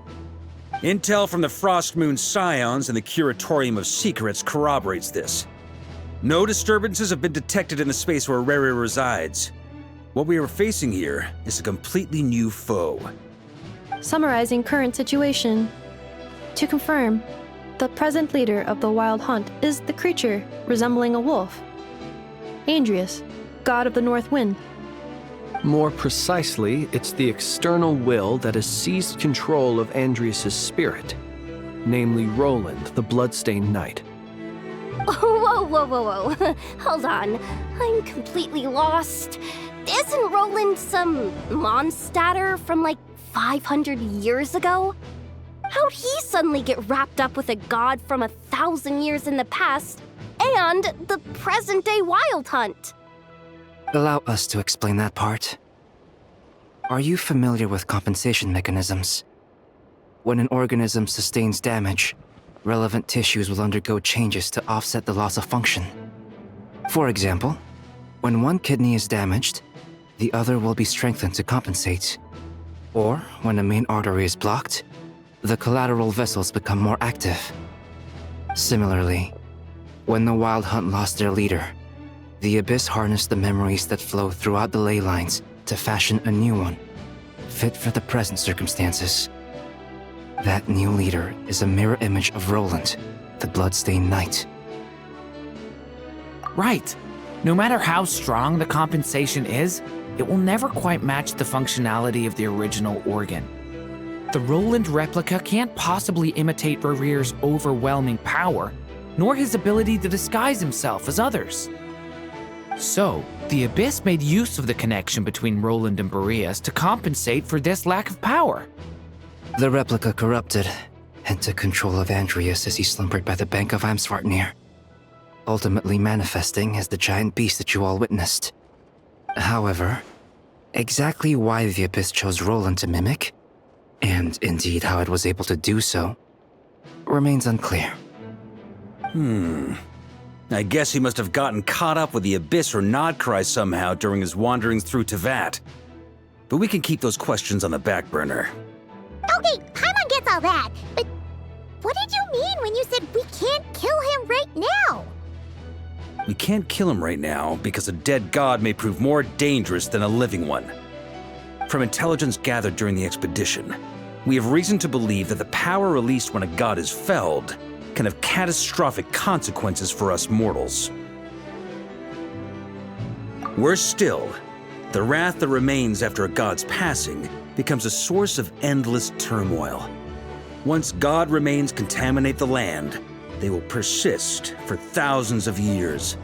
Intel from the Frost Moon Scions and the Curatorium of Secrets corroborates this. No disturbances have been detected in the space where Rerir resides. What we are facing here is a completely new foe. Summarizing current situation. To confirm, the present leader of the Wild Hunt is the creature resembling a wolf. Andrias, god of the North Wind. More precisely, it's the external will that has seized control of Andrias' spirit, namely Roland, the Bloodstained Knight. Whoa, whoa, whoa, whoa. Hold on. I'm completely lost. Isn't Roland some Mondstadter from like 500 years ago? How'd he suddenly get wrapped up with a god from 1,000 years in the past and the present-day Wild Hunt. Allow us to explain that part. Are you familiar with compensation mechanisms? When an organism sustains damage, relevant tissues will undergo changes to offset the loss of function. For example, when one kidney is damaged, the other will be strengthened to compensate. Or, when a main artery is blocked, the collateral vessels become more active. Similarly, when the Wild Hunt lost their leader, the Abyss harnessed the memories that flow throughout the ley lines to fashion a new one, fit for the present circumstances. That new leader is a mirror image of Roland, the Bloodstained Knight. Right. No matter how strong the compensation is, it will never quite match the functionality of the original organ. The Roland replica can't possibly imitate Barir's overwhelming power, nor his ability to disguise himself as others. So, the Abyss made use of the connection between Roland and Boreas to compensate for this lack of power. The replica corrupted and took control of Andreas as he slumbered by the bank of Amsvartnir, ultimately manifesting as the giant beast that you all witnessed. However, exactly why the Abyss chose Roland to mimic, and indeed how it was able to do so, remains unclear. I guess he must have gotten caught up with the Abyss or Nodcry somehow during his wanderings through Tevat. But we can keep those questions on the back burner. Okay, Paimon gets all that, but what did you mean when you said we can't kill him right now? We can't kill him right now because a dead god may prove more dangerous than a living one. From intelligence gathered during the expedition, we have reason to believe that the power released when a god is felled can have catastrophic consequences for us mortals. Worse still, the wrath that remains after a god's passing becomes a source of endless turmoil. Once god remains contaminate the land, they will persist for thousands of years.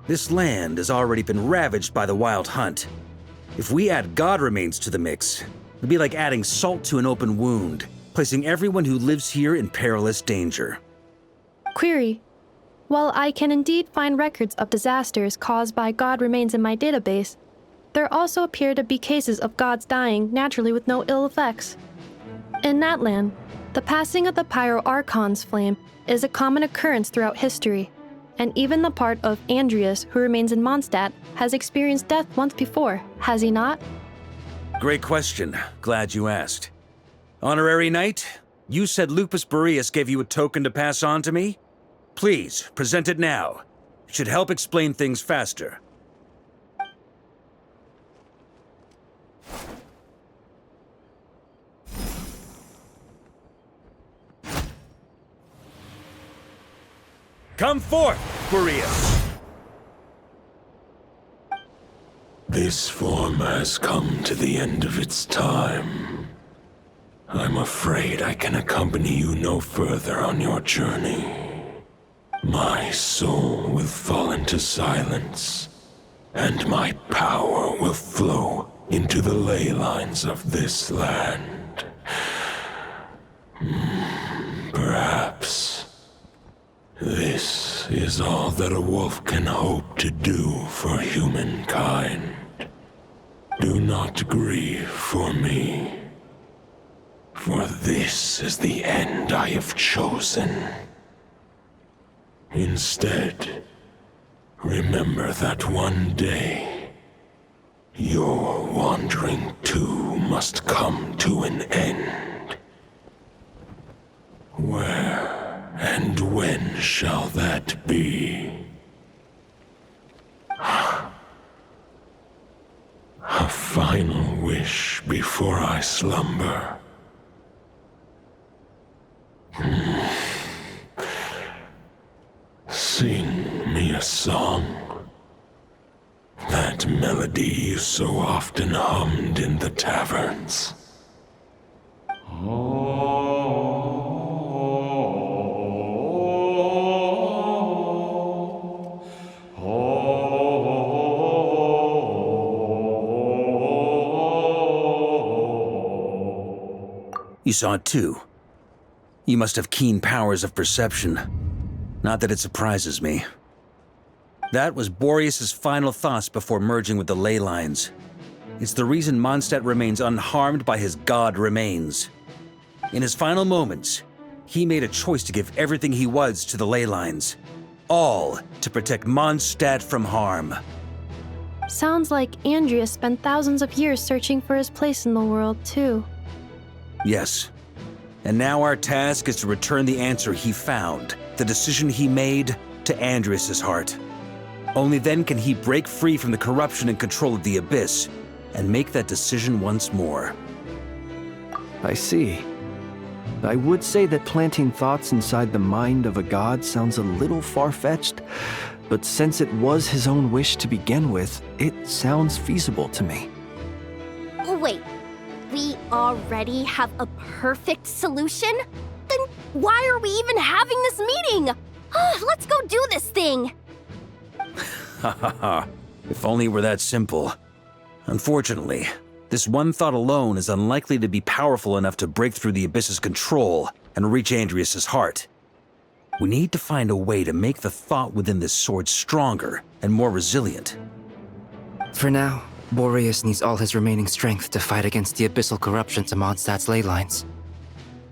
This land has already been ravaged by the Wild Hunt. If we add god remains to the mix, it'd be like adding salt to an open wound, placing everyone who lives here in perilous danger. Query. While I can indeed find records of disasters caused by god remains in my database, there also appear to be cases of gods dying naturally with no ill effects. In that land, the passing of the Pyro-Archon's flame is a common occurrence throughout history, and even the part of Andreas who remains in Mondstadt has experienced death once before, has he not? Great question. Glad you asked. Honorary Knight, you said Lupus Boreas gave you a token to pass on to me? Please, present it now. It should help explain things faster. Come forth, Boreas! This form has come to the end of its time. I'm afraid I can accompany you no further on your journey. My soul will fall into silence, and my power will flow into the ley lines of this land. Perhaps this is all that a wolf can hope to do for humankind. Do not grieve for me, for this is the end I have chosen. Instead, remember that one day, your wandering too must come to an end. Where and when shall that be? A final wish before I slumber. Sing me a song. That melody you so often hummed in the taverns. You saw it too. You must have keen powers of perception. Not that it surprises me. That was Boreas' final thoughts before merging with the ley lines. It's the reason Mondstadt remains unharmed by his god remains. In his final moments, he made a choice to give everything he was to the ley lines. All to protect Mondstadt from harm. Sounds like Andreas spent thousands of years searching for his place in the world, too. Yes. And now our task is to return the answer he found, the decision he made, to Andreas' heart. Only then can he break free from the corruption and control of the Abyss, and make that decision once more. I see. I would say that planting thoughts inside the mind of a god sounds a little far-fetched, but since it was his own wish to begin with, it sounds feasible to me. Wait, we already have a perfect solution? Then why are we even having this meeting? Let's go do this thing! Ha ha ha. If only it were that simple. Unfortunately, this one thought alone is unlikely to be powerful enough to break through the Abyss's control and reach Andreas' heart. We need to find a way to make the thought within this sword stronger and more resilient. For now, Boreas needs all his remaining strength to fight against the abyssal corruption to Mondstadt's ley lines.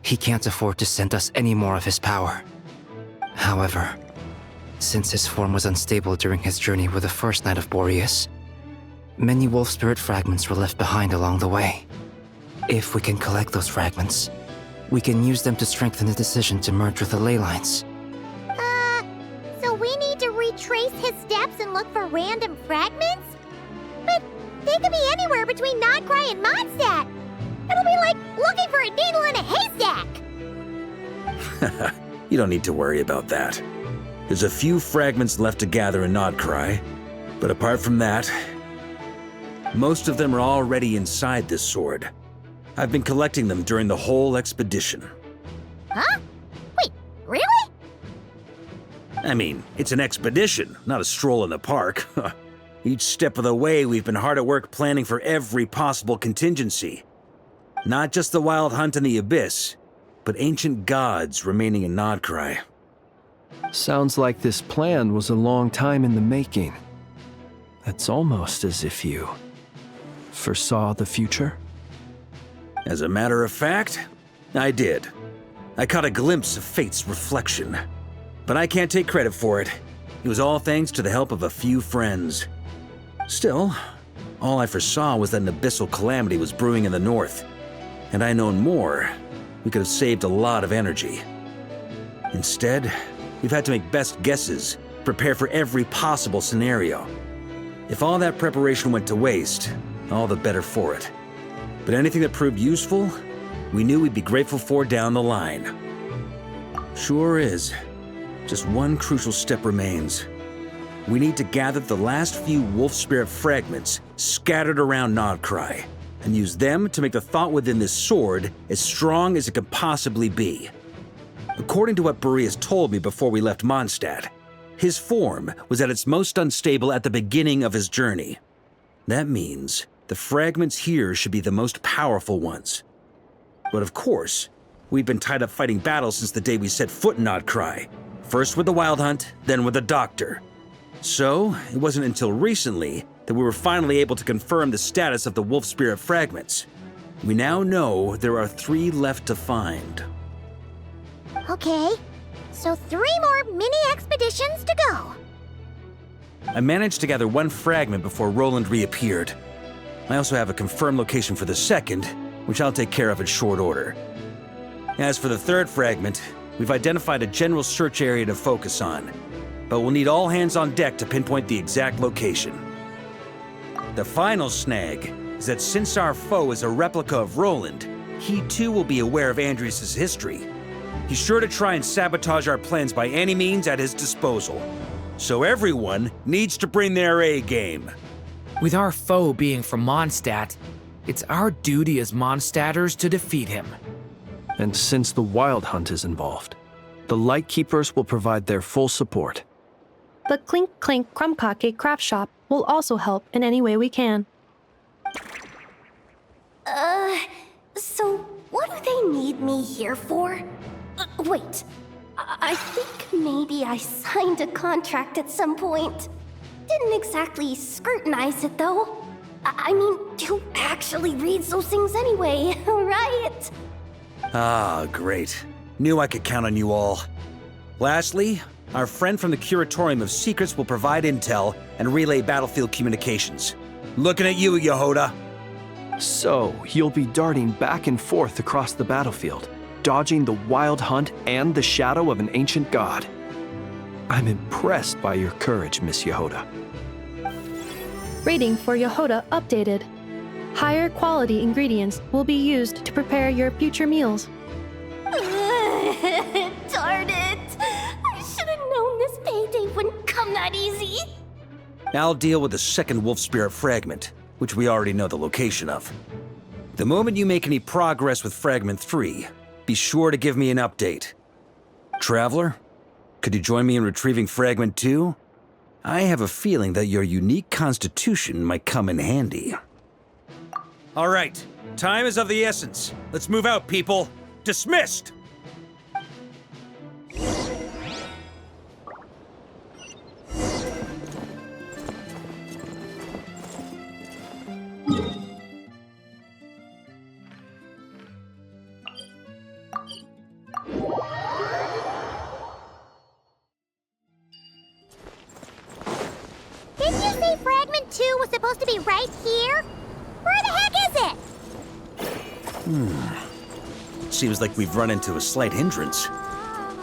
He can't afford to send us any more of his power. However, since his form was unstable during his journey with the first Knight of Boreas, many wolf spirit fragments were left behind along the way. If we can collect those fragments, we can use them to strengthen the decision to merge with the ley lines. So we need to retrace his steps and look for random fragments? But they could be anywhere between Nodcry and Mondstadt. It'll be like looking for a needle in a haystack. You don't need to worry about that. There's a few fragments left to gather in Nodcry, but apart from that, most of them are already inside this sword. I've been collecting them during the whole expedition. Huh? Wait, really? I mean, it's an expedition, not a stroll in the park. Each step of the way, we've been hard at work planning for every possible contingency. Not just the wild hunt in the Abyss, but ancient gods remaining in Nodcry. Sounds like this plan was a long time in the making. It's almost as if you foresaw the future. As a matter of fact, I did. I caught a glimpse of fate's reflection. But I can't take credit for it. It was all thanks to the help of a few friends. Still, all I foresaw was that an abyssal calamity was brewing in the north. Had I known more, we could have saved a lot of energy. Instead, we've had to make best guesses, prepare for every possible scenario. If all that preparation went to waste, all the better for it. But anything that proved useful, we knew we'd be grateful for down the line. Sure is. Just one crucial step remains. We need to gather the last few wolf spirit fragments scattered around Nodcry, and use them to make the thought within this sword as strong as it could possibly be. According to what Boreas told me before we left Mondstadt, his form was at its most unstable at the beginning of his journey. That means the fragments here should be the most powerful ones. But of course, we've been tied up fighting battles since the day we set foot in Nodcry. First with the Wild Hunt, then with the Doctor. So, it wasn't until recently that we were finally able to confirm the status of the Wolf Spirit fragments. We now know there are 3 left to find. Okay, so 3 more mini expeditions to go. I managed to gather 1 fragment before Roland reappeared. I also have a confirmed location for the second, which I'll take care of in short order. As for the 3rd fragment, we've identified a general search area to focus on, but we'll need all hands on deck to pinpoint the exact location. The final snag is that since our foe is a replica of Roland, he too will be aware of Andreas' history. He's sure to try and sabotage our plans by any means at his disposal. So everyone needs to bring their A game. With our foe being from Mondstadt, it's our duty as Mondstadters to defeat him. And since the Wild Hunt is involved, the Lightkeepers will provide their full support. The Clink Clink Krumkake craft shop will also help in any way we can. So what do they need me here for? Wait, I think maybe I signed a contract at some point. Didn't exactly scrutinize it, though. I mean, who actually reads those things anyway, right? Ah, great. Knew I could count on you all. Lastly, our friend from the Curatorium of Secrets will provide intel and relay battlefield communications. Looking at you, Yehoda. So, you'll be darting back and forth across the battlefield, dodging the wild hunt and the shadow of an ancient god. I'm impressed by your courage, Miss Yehoda. Rating for Yehoda updated. Higher quality ingredients will be used to prepare your future meals. Darn it! I should have known this payday wouldn't come that easy. I'll deal with the second wolf spirit fragment, which we already know the location of. The moment you make any progress with Fragment 3, be sure to give me an update. Traveler, could you join me in retrieving Fragment 2? I have a feeling that your unique constitution might come in handy. All right, time is of the essence. Let's move out, people. Dismissed! Didn't you say Fragment 2 was supposed to be right here? Where the heck is it? Seems like we've run into a slight hindrance.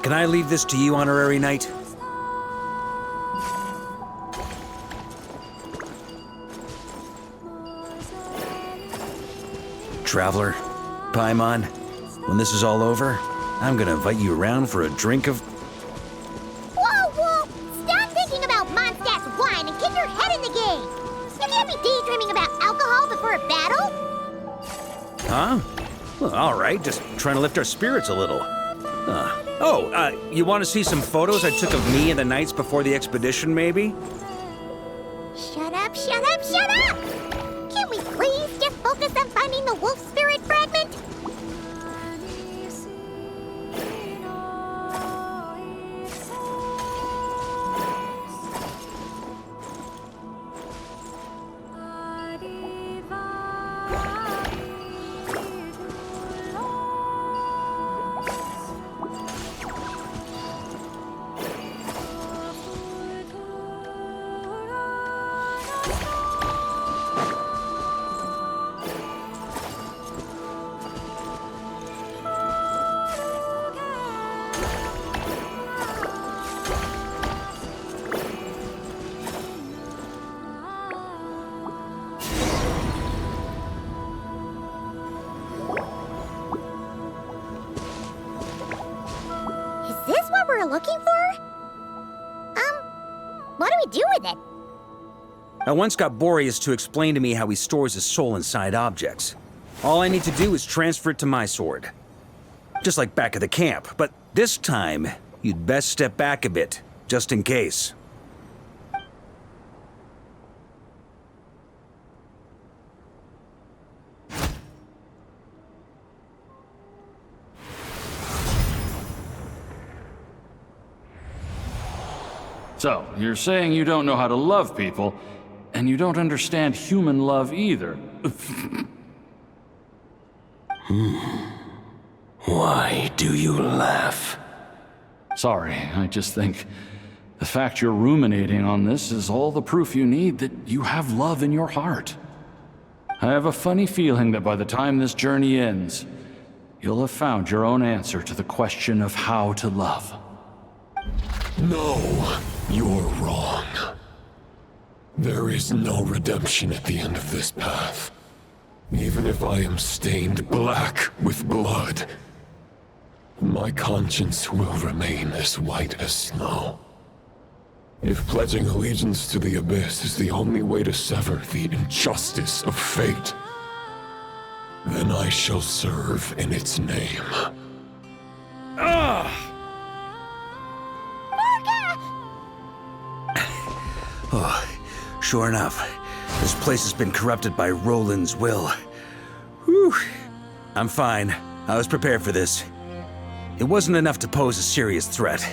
Can I leave this to you, Honorary Knight? Traveler, Paimon, when this is all over, I'm gonna invite you around for a drink of... Whoa, whoa! Stop thinking about Mondstadt's wine and get your head in the game! You can't be daydreaming about alcohol before a battle! Huh? Well, all right, just trying to lift our spirits a little. You want to see some photos I took of me and the knights before the expedition, maybe? Shut up, shut up, shut up! Can we please just focus on finding the wolf spirit fragment? Looking for? What do we do with it? I once got Boreas to explain to me how he stores his soul inside objects. All I need to do is transfer it to my sword. Just like back at the camp, but this time, you'd best step back a bit, just in case. So, you're saying you don't know how to love people, and you don't understand human love either. Why do you laugh? Sorry, I just think the fact you're ruminating on this is all the proof you need that you have love in your heart. I have a funny feeling that by the time this journey ends, you'll have found your own answer to the question of how to love. No, you're wrong. There is no redemption at the end of this path. Even if I am stained black with blood, my conscience will remain as white as snow. If pledging allegiance to the Abyss is the only way to sever the injustice of fate, then I shall serve in its name. Oh, sure enough, this place has been corrupted by Roland's will. Whew. I'm fine. I was prepared for this. It wasn't enough to pose a serious threat.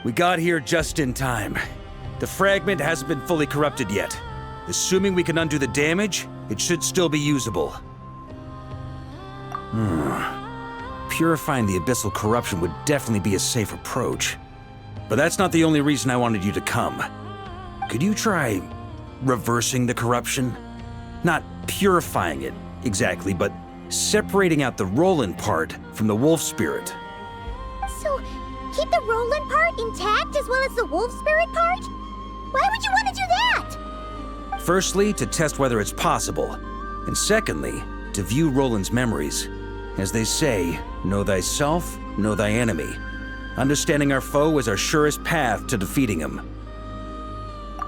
We got here just in time. The fragment hasn't been fully corrupted yet. Assuming we can undo the damage, it should still be usable. Purifying the abyssal corruption would definitely be a safe approach. But that's not the only reason I wanted you to come. Could you try reversing the corruption? Not purifying it, exactly, but separating out the Roland part from the wolf spirit. So, keep the Roland part intact as well as the wolf spirit part? Why would you want to do that? Firstly, to test whether it's possible. And secondly, to view Roland's memories. As they say, know thyself, know thy enemy. Understanding our foe is our surest path to defeating him.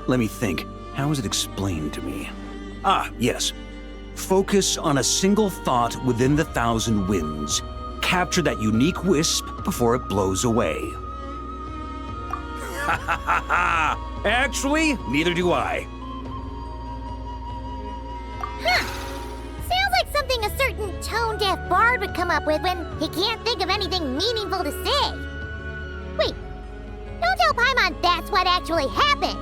Let me think. How is it explained to me? Ah, yes. Focus on a single thought within the 1,000 winds. Capture that unique wisp before it blows away. Ha ha ha ha! Actually, neither do I. Sounds like something a certain tone-deaf bard would come up with when he can't think of anything meaningful to say. Wait, don't tell Paimon that's what actually happened.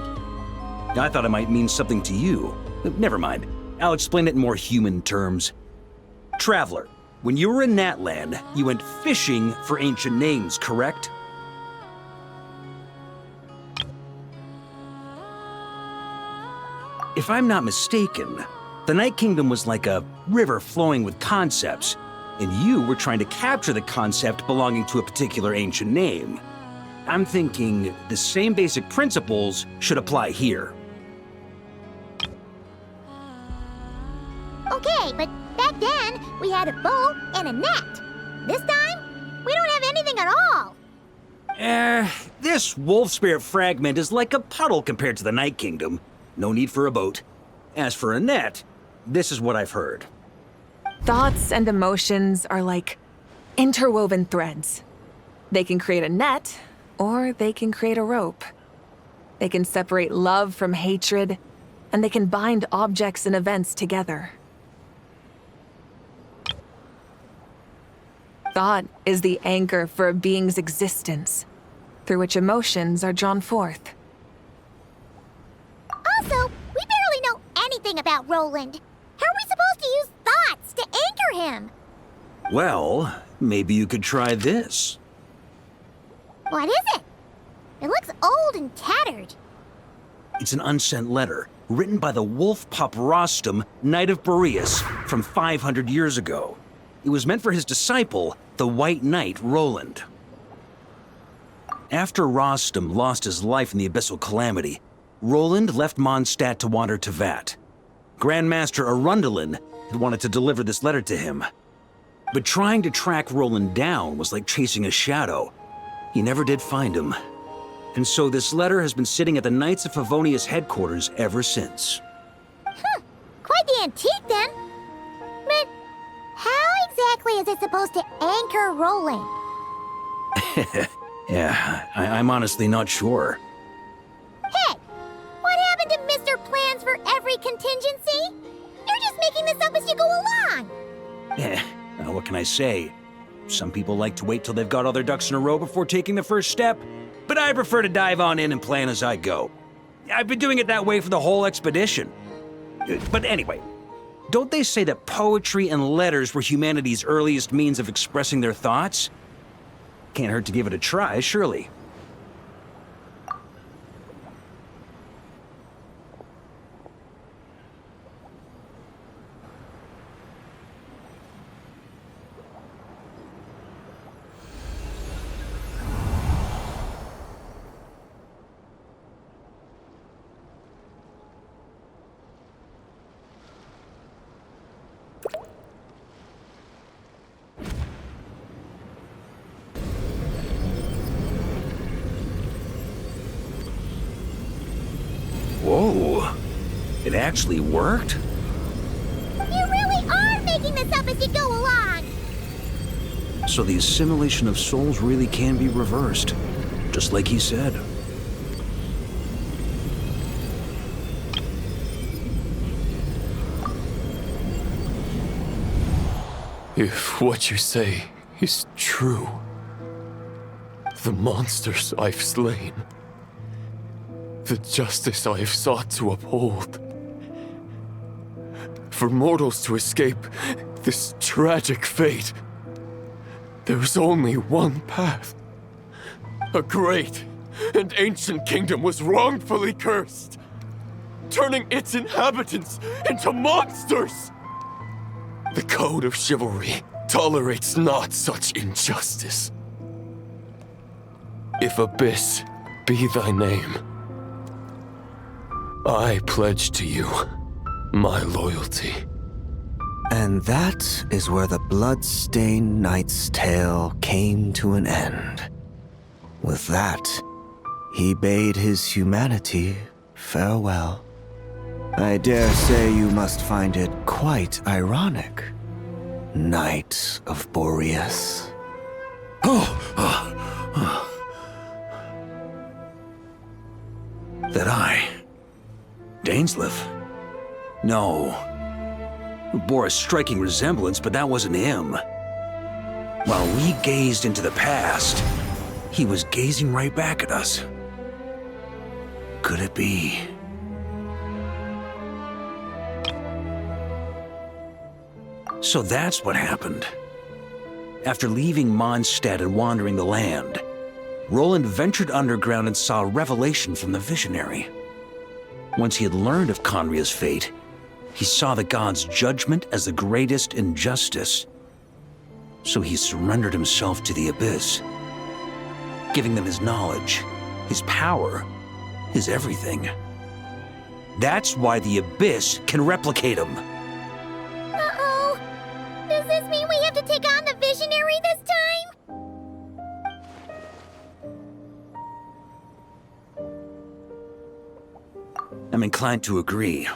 I thought it might mean something to you. Never mind. I'll explain it in more human terms. Traveler, when you were in Natland, you went fishing for ancient names, correct? If I'm not mistaken, the Night Kingdom was like a river flowing with concepts, and you were trying to capture the concept belonging to a particular ancient name. I'm thinking the same basic principles should apply here. Okay, but back then, we had a boat and a net. This time, we don't have anything at all. This wolf spirit fragment is like a puddle compared to the Night Kingdom. No need for a boat. As for a net, this is what I've heard. Thoughts and emotions are like interwoven threads. They can create a net, or they can create a rope. They can separate love from hatred, and they can bind objects and events together. Thought is the anchor for a being's existence, through which emotions are drawn forth. Also, we barely know anything about Roland. How are we supposed to use thoughts to anchor him? Well, maybe you could try this. What is it? It looks old and tattered. It's an unsent letter, written by the wolf pup Rostam, Knight of Boreas, from 500 years ago. It was meant for his disciple, the White Knight Roland. After Rostam lost his life in the Abyssal Calamity, Roland left Mondstadt to wander to Vat. Grandmaster Arundelen had wanted to deliver this letter to him. But trying to track Roland down was like chasing a shadow. He never did find him. And so this letter has been sitting at the Knights of Favonius headquarters ever since. Quite the antique then. But how exactly is it supposed to anchor Roland? Yeah, I'm honestly not sure. Hey, what happened to Mr. Plans for every contingency? You're just making this up as you go along. Well, what can I say? Some people like to wait till they've got all their ducks in a row before taking the first step, but I prefer to dive on in and plan as I go. I've been doing it that way for the whole expedition. But anyway, don't they say that poetry and letters were humanity's earliest means of expressing their thoughts? Can't hurt to give it a try, surely. Whoa, it actually worked? You really are making this up as you go along. So the assimilation of souls really can be reversed, just like he said. If what you say is true, The monsters I've slain. The justice I have sought to uphold. For mortals to escape this tragic fate, there is only one path. A great and ancient kingdom was wrongfully cursed, turning its inhabitants into monsters. The code of chivalry tolerates not such injustice. If Abyss be thy name, I pledge to you my loyalty. And that is where the blood-stained knight's tale came to an end. With that, he bade his humanity farewell. I dare say you must find it quite ironic, Knight of Boreas. That I? Dainsleif? No. It bore a striking resemblance, but that wasn't him. While we gazed into the past, he was gazing right back at us. Could it be? So that's what happened. After leaving Mondstadt and wandering the land, Roland ventured underground and saw a revelation from the visionary. Once he had learned of Conria's fate, he saw the gods' judgment as the greatest injustice. So he surrendered himself to the Abyss, giving them his knowledge, his power, his everything. That's why the Abyss can replicate him. Uh-oh. Does this mean we have to take on the Visionary this time? I'm inclined to agree.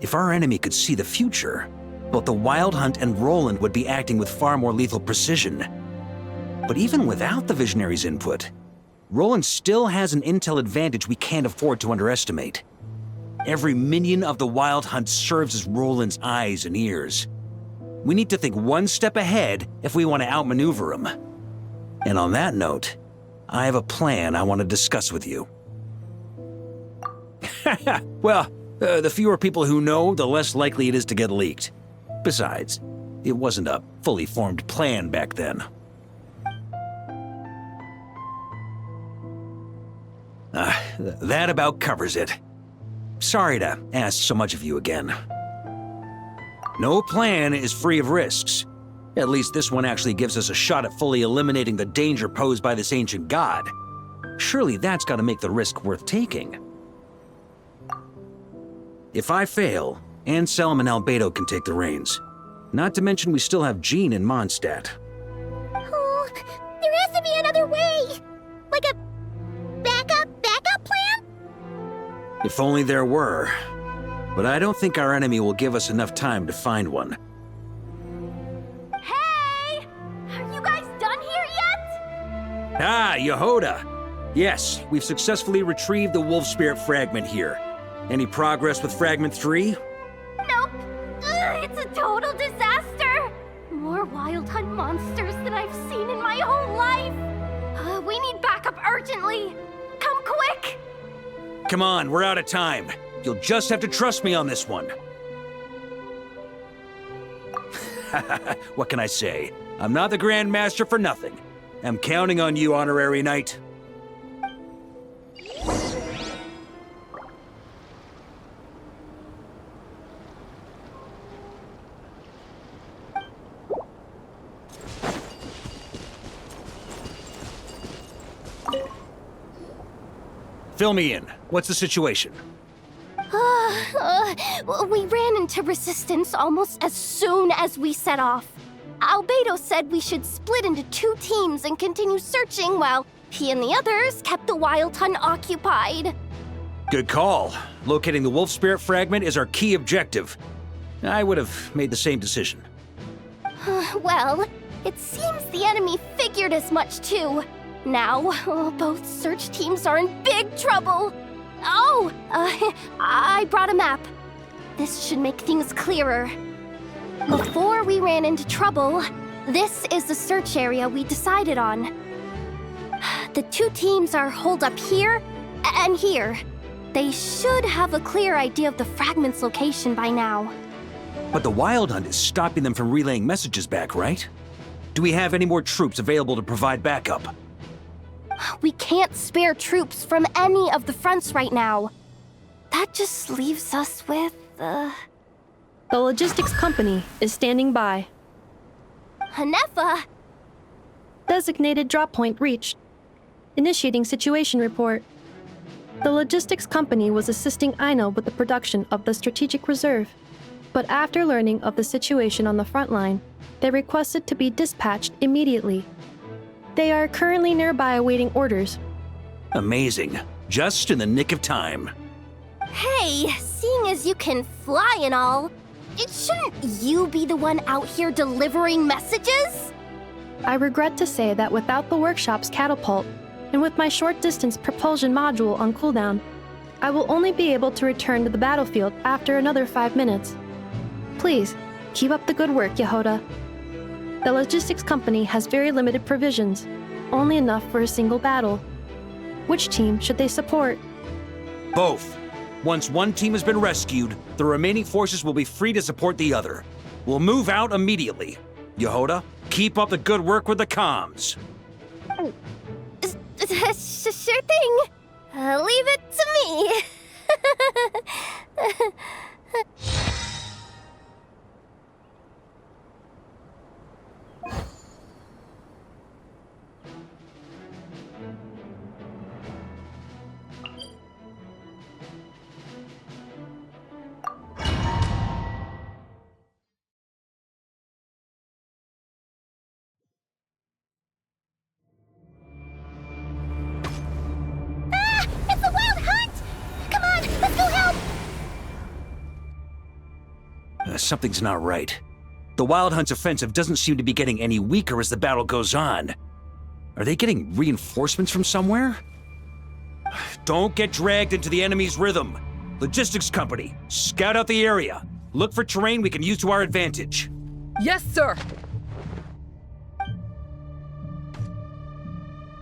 If our enemy could see the future, both the Wild Hunt and Roland would be acting with far more lethal precision. But even without the Visionary's input, Roland still has an intel advantage we can't afford to underestimate. Every minion of the Wild Hunt serves as Roland's eyes and ears. We need to think one step ahead if we want to outmaneuver him. And on that note, I have a plan I want to discuss with you. Well, the fewer people who know, the less likely it is to get leaked. Besides, it wasn't a fully formed plan back then. That about covers it. Sorry to ask so much of you again. No plan is free of risks. At least this one actually gives us a shot at fully eliminating the danger posed by this ancient god. Surely that's got to make the risk worth taking. If I fail, Anselm and Albedo can take the reins. Not to mention we still have Jean in Mondstadt. Oh, there has to be another way! Like a backup plan? If only there were. But I don't think our enemy will give us enough time to find one. Hey! Are you guys done here yet? Ah, Yehoda! Yes, we've successfully retrieved the Wolf Spirit fragment here. Any progress with Fragment 3? Nope. It's a total disaster. More Wild Hunt monsters than I've seen in my whole life. We need backup urgently. Come quick. Come on, we're out of time. You'll just have to trust me on this one. What can I say? I'm not the Grand Master for nothing. I'm counting on you, Honorary Knight. Fill me in. What's the situation? We ran into resistance almost as soon as we set off. Albedo said we should split into 2 teams and continue searching while he and the others kept the Wild Hunt occupied. Good call. Locating the Wolf Spirit fragment is our key objective. I would have made the same decision. Well, it seems the enemy figured as much too. Now, both search teams are in big trouble. Oh, I brought a map. This should make things clearer. Before we ran into trouble, this is the search area we decided on. The two teams are holed up here and here. They should have a clear idea of the fragment's location by now. But the Wild Hunt is stopping them from relaying messages back, right? Do we have any more troops available to provide backup? We can't spare troops from any of the fronts right now. That just leaves us with, The logistics company is standing by. Hanefa! Designated drop point reached. Initiating situation report. The logistics company was assisting Aino with the production of the strategic reserve. But after learning of the situation on the front line, they requested to be dispatched immediately. They are currently nearby awaiting orders. Amazing. Just in the nick of time. Hey, seeing as you can fly and all, shouldn't you be the one out here delivering messages? I regret to say that without the workshop's catapult, and with my short-distance propulsion module on cooldown, I will only be able to return to the battlefield after another 5 minutes. Please, keep up the good work, Yehoda. The logistics company has very limited provisions, only enough for a single battle. Which team should they support? Both. Once one team has been rescued, the remaining forces will be free to support the other. We'll move out immediately. Yehoda, keep up the good work with the comms. Sure thing. Leave it to me. It's the Wild Hunt! Come on, let's go help! Something's not right. The Wild Hunt's offensive doesn't seem to be getting any weaker as the battle goes on. Are they getting reinforcements from somewhere? Don't get dragged into the enemy's rhythm. Logistics company, scout out the area. Look for terrain we can use to our advantage. Yes, sir.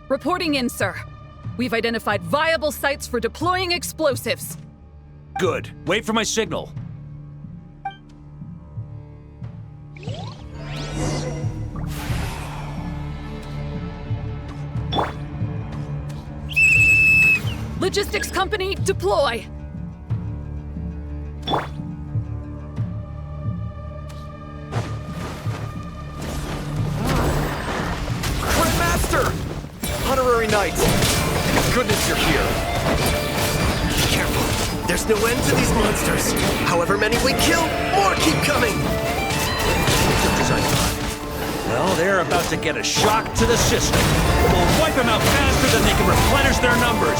Reporting in, sir. We've identified viable sites for deploying explosives. Good. Wait for my signal. Logistics company, deploy! Master! Honorary Knight! Thank goodness you're here! Careful! There's no end to these monsters! However many we kill, more keep coming! Well, they're about to get a shock to the system. We'll wipe them out faster than they can replenish their numbers.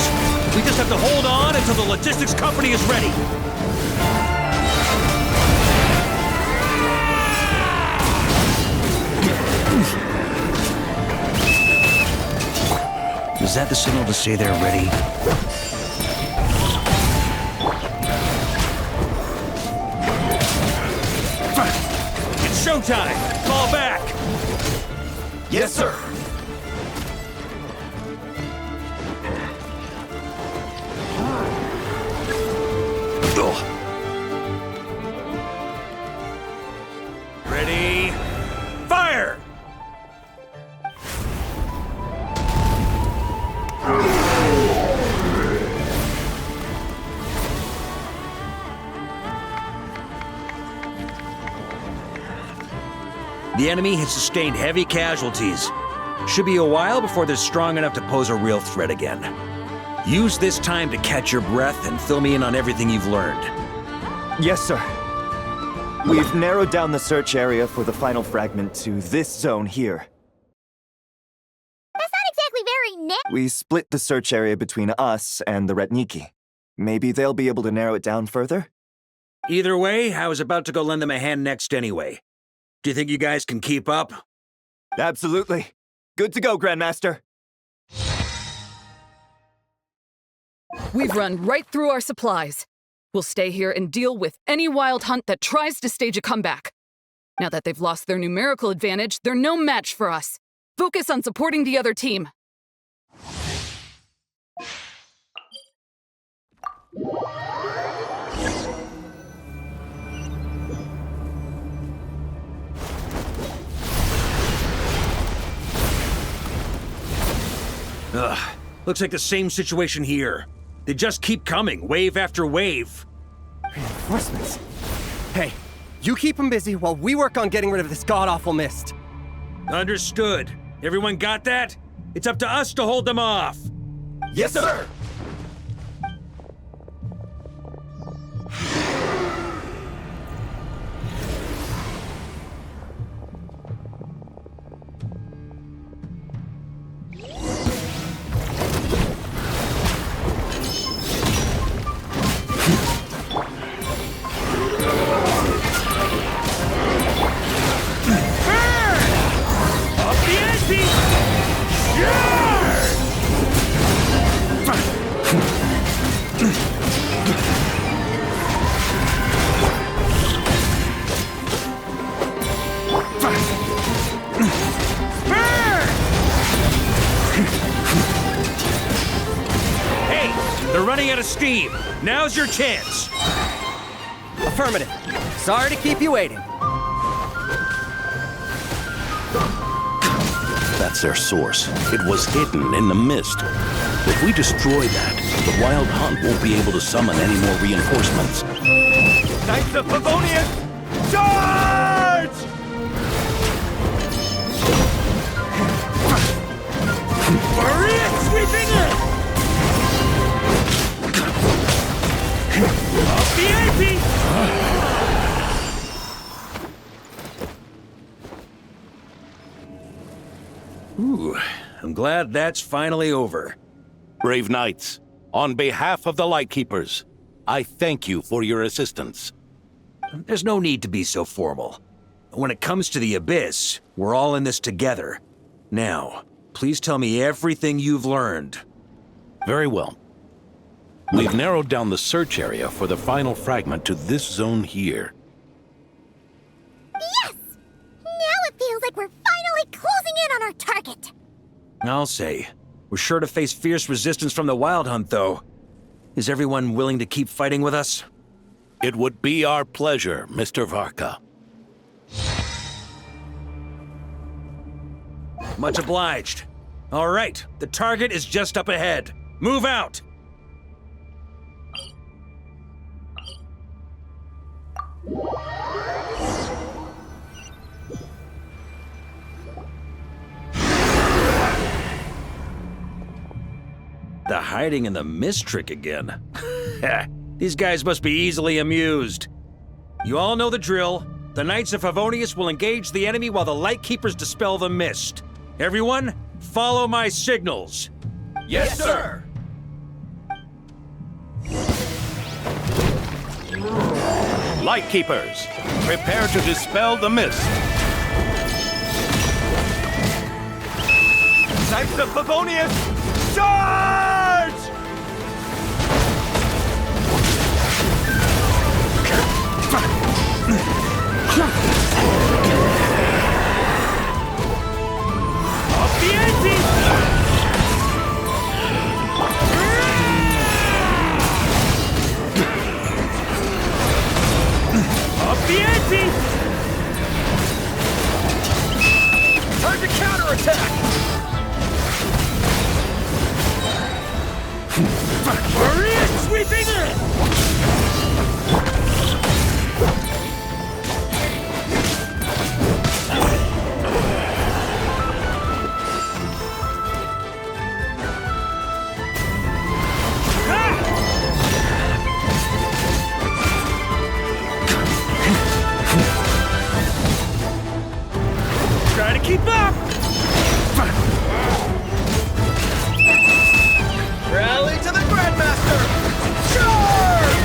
We just have to hold on until the logistics company is ready. Is that the signal to say they're ready? It's showtime! Fall back! Yes, sir! Ready? Fire! The enemy has sustained heavy casualties. Should be a while before they're strong enough to pose a real threat again. Use this time to catch your breath and fill me in on everything you've learned. Yes, sir. We've narrowed down the search area for the final fragment to this zone here. That's not exactly very We split the search area between us and the Retniki. Maybe they'll be able to narrow it down further? Either way, I was about to go lend them a hand next anyway. Do you think you guys can keep up? Absolutely. Good to go, Grandmaster. We've run right through our supplies. We'll stay here and deal with any Wild Hunt that tries to stage a comeback. Now that they've lost their numerical advantage, they're no match for us. Focus on supporting the other team. Ugh. Looks like the same situation here. They just keep coming, wave after wave. Reinforcements. Hey, you keep them busy while we work on getting rid of this god-awful mist. Understood. Everyone got that? It's up to us to hold them off. Yes, sir! They're running out of steam. Now's your chance. Affirmative. Sorry to keep you waiting. That's their source. It was hidden in the mist. If we destroy that, the Wild Hunt won't be able to summon any more reinforcements. Knights of Favonius, charge! Maria sweeping in! Off the AP! Ooh, I'm glad that's finally over. Brave Knights, on behalf of the Lightkeepers, I thank you for your assistance. There's no need to be so formal. When it comes to the Abyss, we're all in this together. Now, please tell me everything you've learned. Very well. We've narrowed down the search area for the final fragment to this zone here. Yes! Now it feels like we're finally closing in on our target. I'll say. We're sure to face fierce resistance from the Wild Hunt, though. Is everyone willing to keep fighting with us? It would be our pleasure, Mr. Varka. Much obliged. All right, the target is just up ahead. Move out! The hiding in the mist trick again. These guys must be easily amused. You all know the drill. The Knights of Favonius will engage the enemy while the Lightkeepers dispel the mist. Everyone, follow my signals. Yes, sir! Lightkeepers, prepare to dispel the mist. Knights of Favonius, charge! Off the ante! Off the ante! Time to counterattack! Maria sweeping in! Try to keep up! Rally to the Grandmaster! Charge!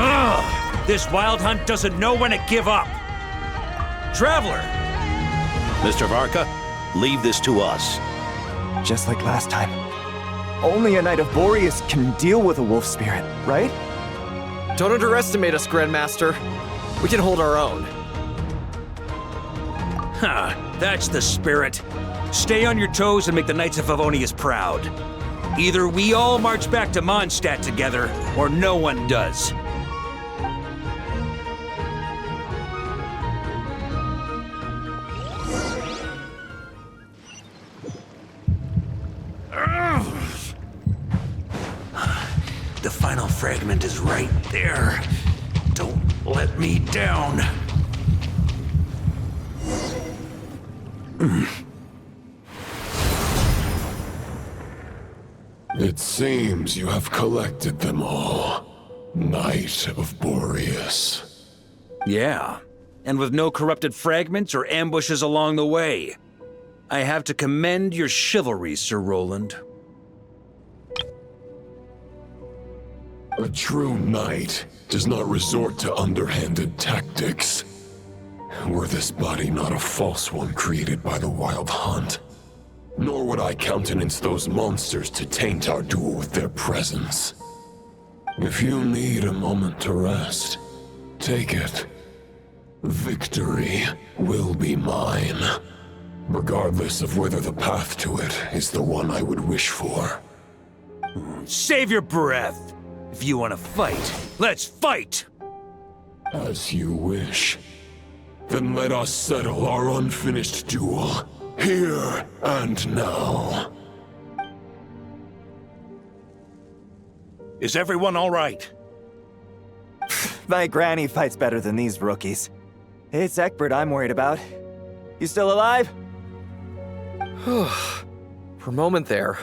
Ugh, this Wild Hunt doesn't know when to give up. Traveler! Mr. Varka, leave this to us. Just like last time. Only a Knight of Boreas can deal with a wolf spirit, right? Don't underestimate us, Grandmaster. We can hold our own. Ha, that's the spirit. Stay on your toes and make the Knights of Favonius proud. Either we all march back to Mondstadt together, or no one does. The final fragment is right there. Don't let me down. It seems you have collected them all, Knight of Boreas. Yeah, and with no corrupted fragments or ambushes along the way. I have to commend your chivalry, Sir Roland. A true knight does not resort to underhanded tactics. Were this body not a false one created by the Wild Hunt, nor would I countenance those monsters to taint our duel with their presence. If you need a moment to rest, take it. Victory will be mine, regardless of whether the path to it is the one I would wish for. Save your breath! If you want to fight, let's fight! As you wish. Then let us settle our unfinished duel, here and now. Is everyone all right? My granny fights better than these rookies. It's Egbert I'm worried about. You still alive? For a moment there,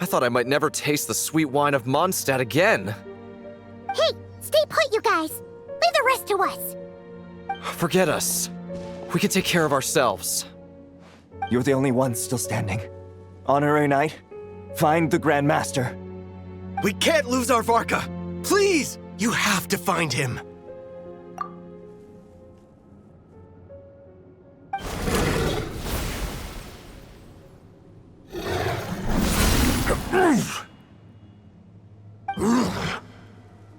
I thought I might never taste the sweet wine of Mondstadt again. Hey, stay put, you guys. Leave the rest to us. Forget us. We can take care of ourselves. You're the only one still standing. Honorary Knight, find the Grand Master. We can't lose our Varka! Please! You have to find him!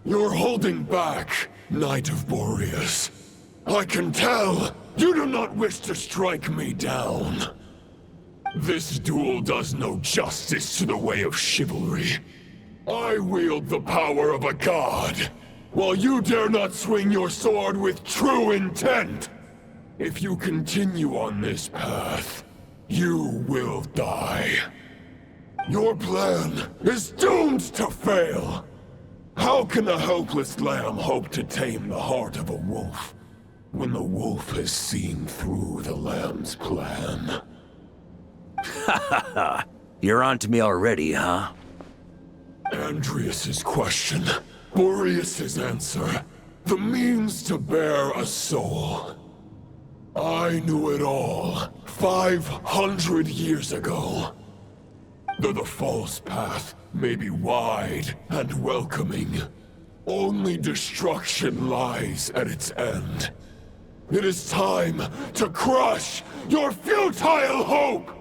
You're holding back, Knight of Boreas. I can tell you do not wish to strike me down. This duel does no justice to the way of chivalry. I wield the power of a god, while you dare not swing your sword with true intent. If you continue on this path, you will die. Your plan is doomed to fail. How can a helpless lamb hope to tame the heart of a wolf, when the wolf has seen through the lamb's plan? Ha ha ha! You're on to me already, huh? Andreas's question, Boreas's answer, the means to bear a soul. I knew it all 500 years ago. Though the false path may be wide and welcoming, only destruction lies at its end. It is time to crush your futile hope!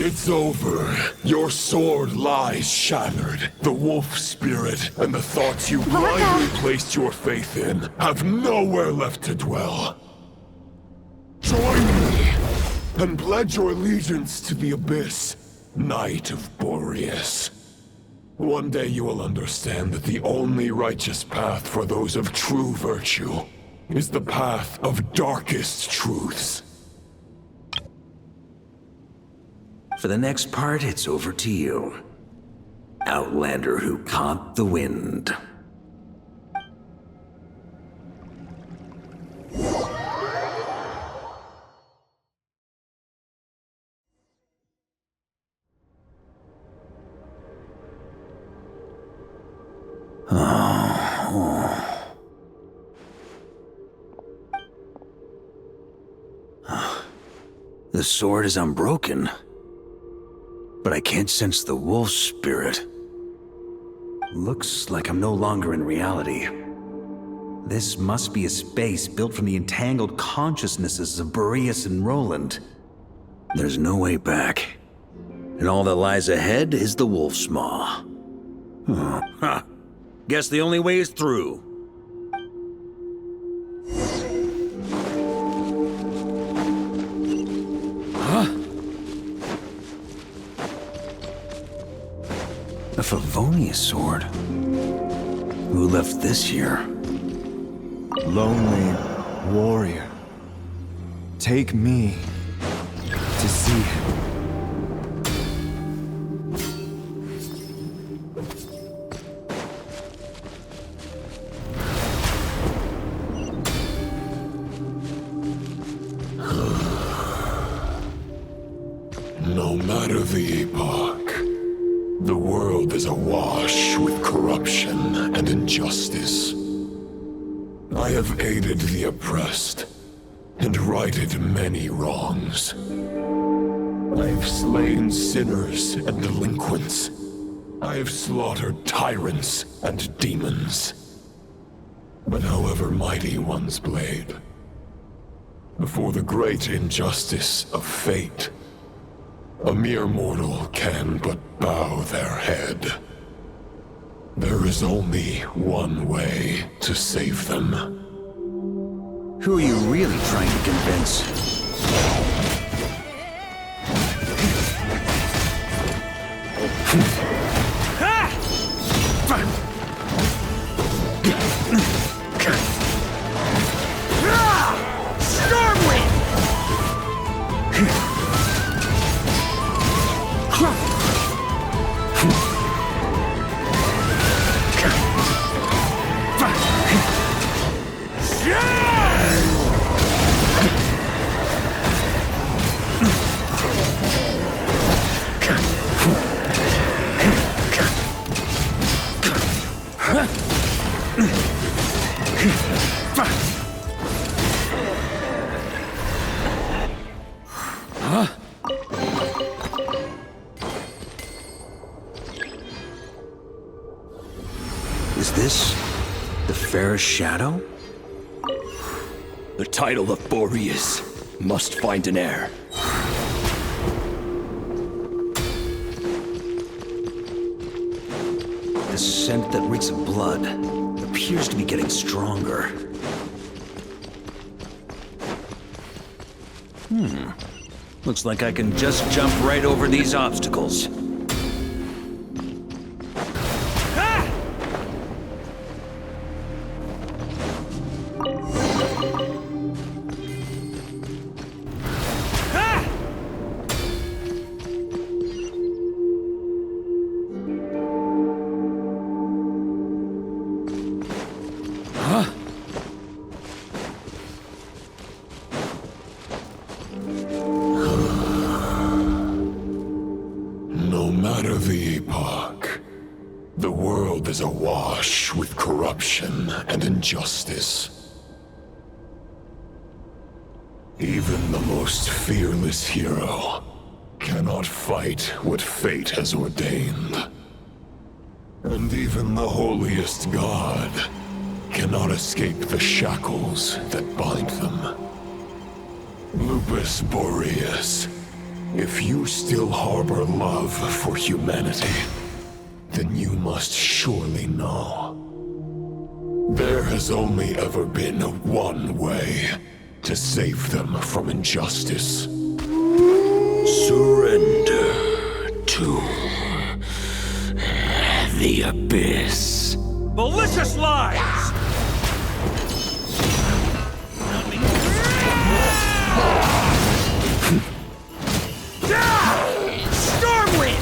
It's over. Your sword lies shattered. The wolf spirit and the thoughts you blindly placed your faith in have nowhere left to dwell. Join me and pledge your allegiance to the abyss, Knight of Boreas. One day you will understand that the only righteous path for those of true virtue is the path of darkest truths. For the next part, it's over to you. Outlander who caught the wind. The sword is unbroken, but I can't sense the wolf spirit. Looks like I'm no longer in reality. This must be a space built from the entangled consciousnesses of Boreas and Roland. There's no way back. and all that lies ahead is the Wolf's Maw. Huh. Guess the only way is through. A Favonius sword? Who left this here? Lonely warrior, take me to see him. No matter the epoch, the world is awash with corruption and injustice. I have aided the oppressed and righted many wrongs. I have slain sinners and delinquents. I have slaughtered tyrants and demons. But however mighty one's blade, before the great injustice of fate, a mere mortal can but bow their head. There is only one way to save them. Who are you really trying to convince? Is this the fairest shadow? The title of Boreas must find an heir. The scent that reeks of blood appears to be getting stronger. Looks like I can just jump right over these obstacles. No matter the epoch, the world is awash with corruption and injustice. Even the most fearless hero cannot fight what fate has ordained. And even the holiest god cannot escape the shackles that bind them. Lupus Boreas, if you still harbor love for humanity, then you must surely know. There has only ever been one way to save them from injustice. Surrender to the abyss. Malicious lies! Stormwind!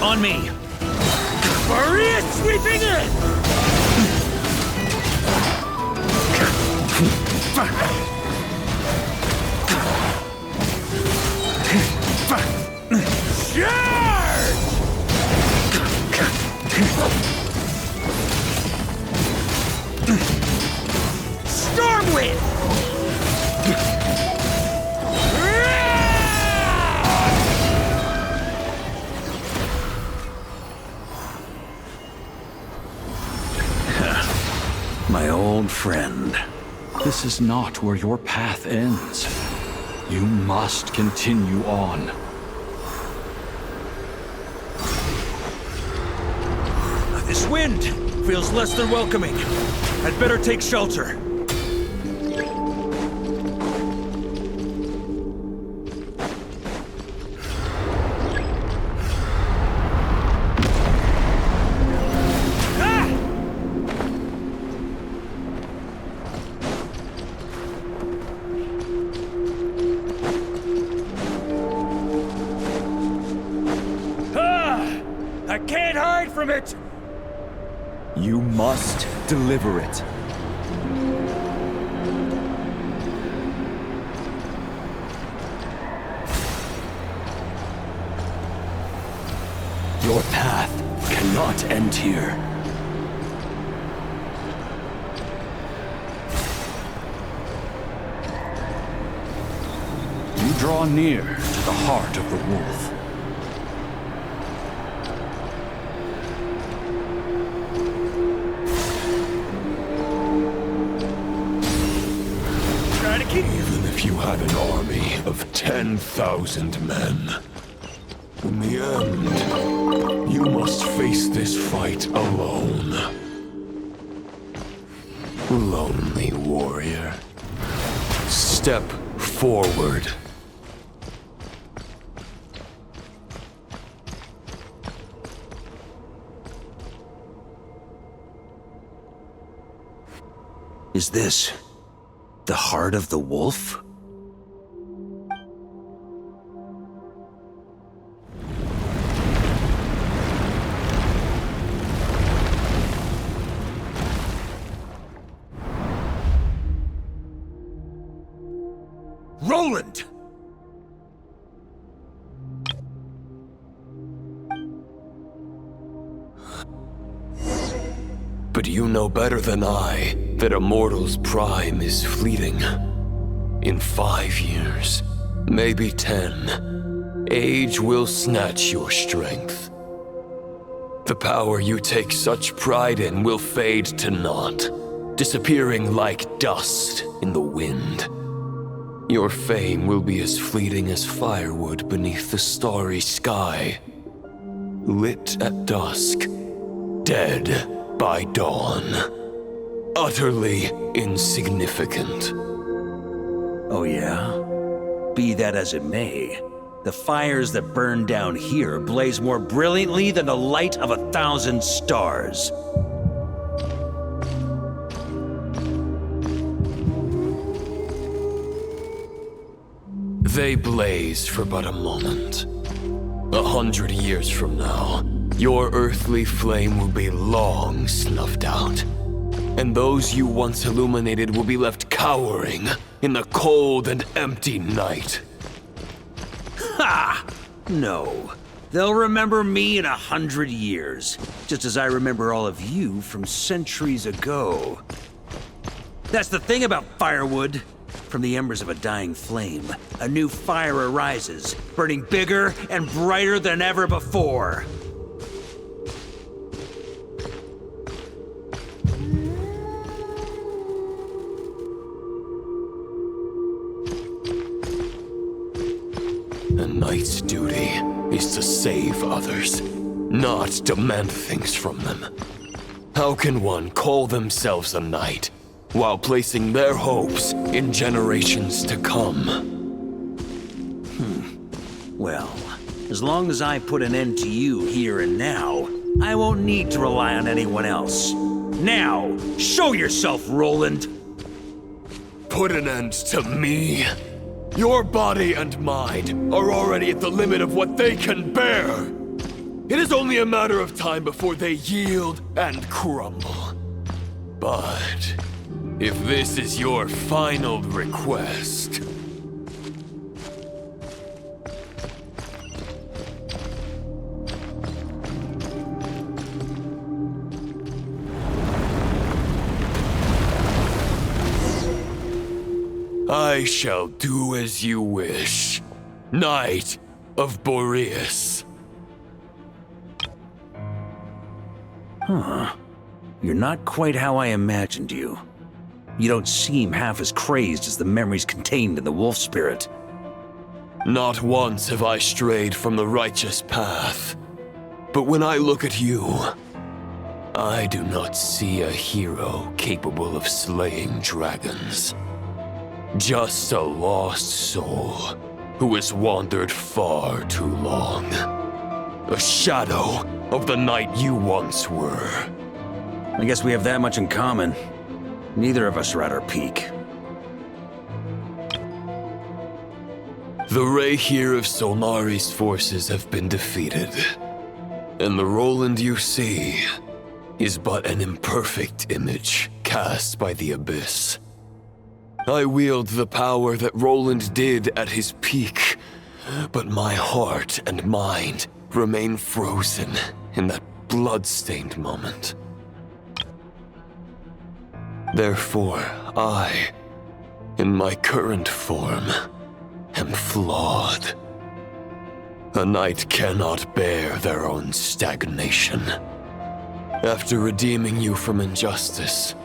On me! Bring it! Stormwind! My old friend. This is not where your path ends. You must continue on. This wind feels less than welcoming. I'd better take shelter. I can't hide from it! You must deliver it. Your path cannot end here. You draw near to the heart of the wolf. Even if you had an army of 10,000 men, in the end, you must face this fight alone. Lonely warrior. Step forward. Is this the heart of the wolf? Roland! But you know better than I that a mortal's prime is fleeting. In 5 years, maybe 10, age will snatch your strength. The power you take such pride in will fade to naught, disappearing like dust in the wind. Your fame will be as fleeting as firewood beneath the starry sky, lit at dusk, dead by dawn. Utterly insignificant. Oh yeah? Be that as it may, the fires that burn down here blaze more brilliantly than the light of 1,000 stars. They blaze for but a moment. 100 years from now, your earthly flame will be long snuffed out, and those you once illuminated will be left cowering in the cold and empty night. Ha! No. They'll remember me in 100 years, just as I remember all of you from centuries ago. That's the thing about firewood. From the embers of a dying flame, a new fire arises, burning bigger and brighter than ever before. A knight's duty is to save others, not demand things from them. How can one call themselves a knight while placing their hopes in generations to come? Well, as long as I put an end to you here and now, I won't need to rely on anyone else. Now, show yourself, Roland! Put an end to me? Your body and mind are already at the limit of what they can bear. It is only a matter of time before they yield and crumble. But if this is your final request... I shall do as you wish, Knight of Boreas. Huh. You're not quite how I imagined you. You don't seem half as crazed as the memories contained in the wolf spirit. Not once have I strayed from the righteous path. But when I look at you, I do not see a hero capable of slaying dragons. Just a lost soul who has wandered far too long. A shadow of the knight you once were. I guess we have that much in common. Neither of us are at our peak. The Rayhir of Solnari's forces have been defeated. And the Roland you see is but an imperfect image cast by the Abyss. I wield the power that Roland did at his peak, but my heart and mind remain frozen in that blood-stained moment. Therefore, I, in my current form, am flawed. A knight cannot bear their own stagnation. After redeeming you from injustice,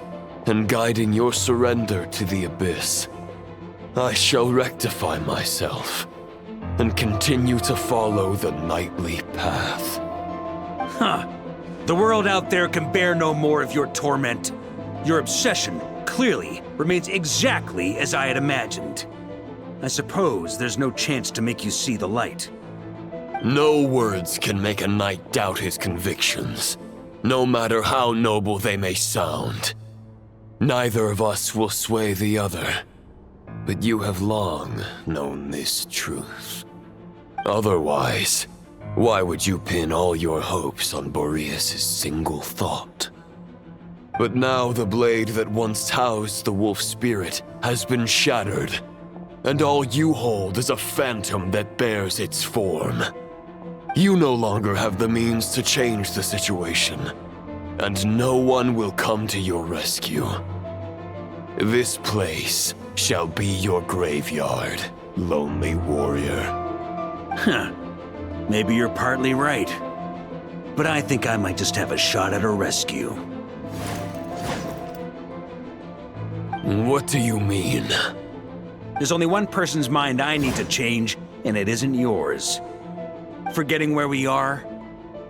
and guiding your surrender to the Abyss, I shall rectify myself and continue to follow the knightly path. Huh. The world out there can bear no more of your torment. Your obsession, clearly, remains exactly as I had imagined. I suppose there's no chance to make you see the light. No words can make a knight doubt his convictions, no matter how noble they may sound. Neither of us will sway the other, but you have long known this truth. Otherwise, why would you pin all your hopes on Boreas' single thought? But now the blade that once housed the wolf spirit has been shattered, and all you hold is a phantom that bears its form. You no longer have the means to change the situation, and no one will come to your rescue. This place shall be your graveyard, lonely warrior. Huh. Maybe you're partly right. But I think I might just have a shot at a rescue. What do you mean? There's only one person's mind I need to change, and it isn't yours. Forgetting where we are?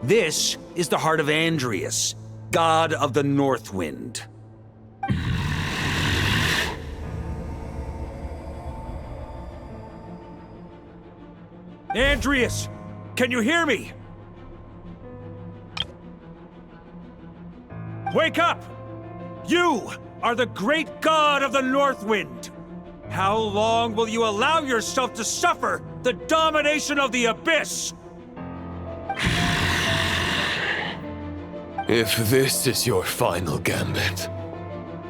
This is the heart of Andrias, god of the North Wind. Andrias, can you hear me? Wake up! You are the great god of the North Wind. How long will you allow yourself to suffer the domination of the Abyss? If this is your final gambit,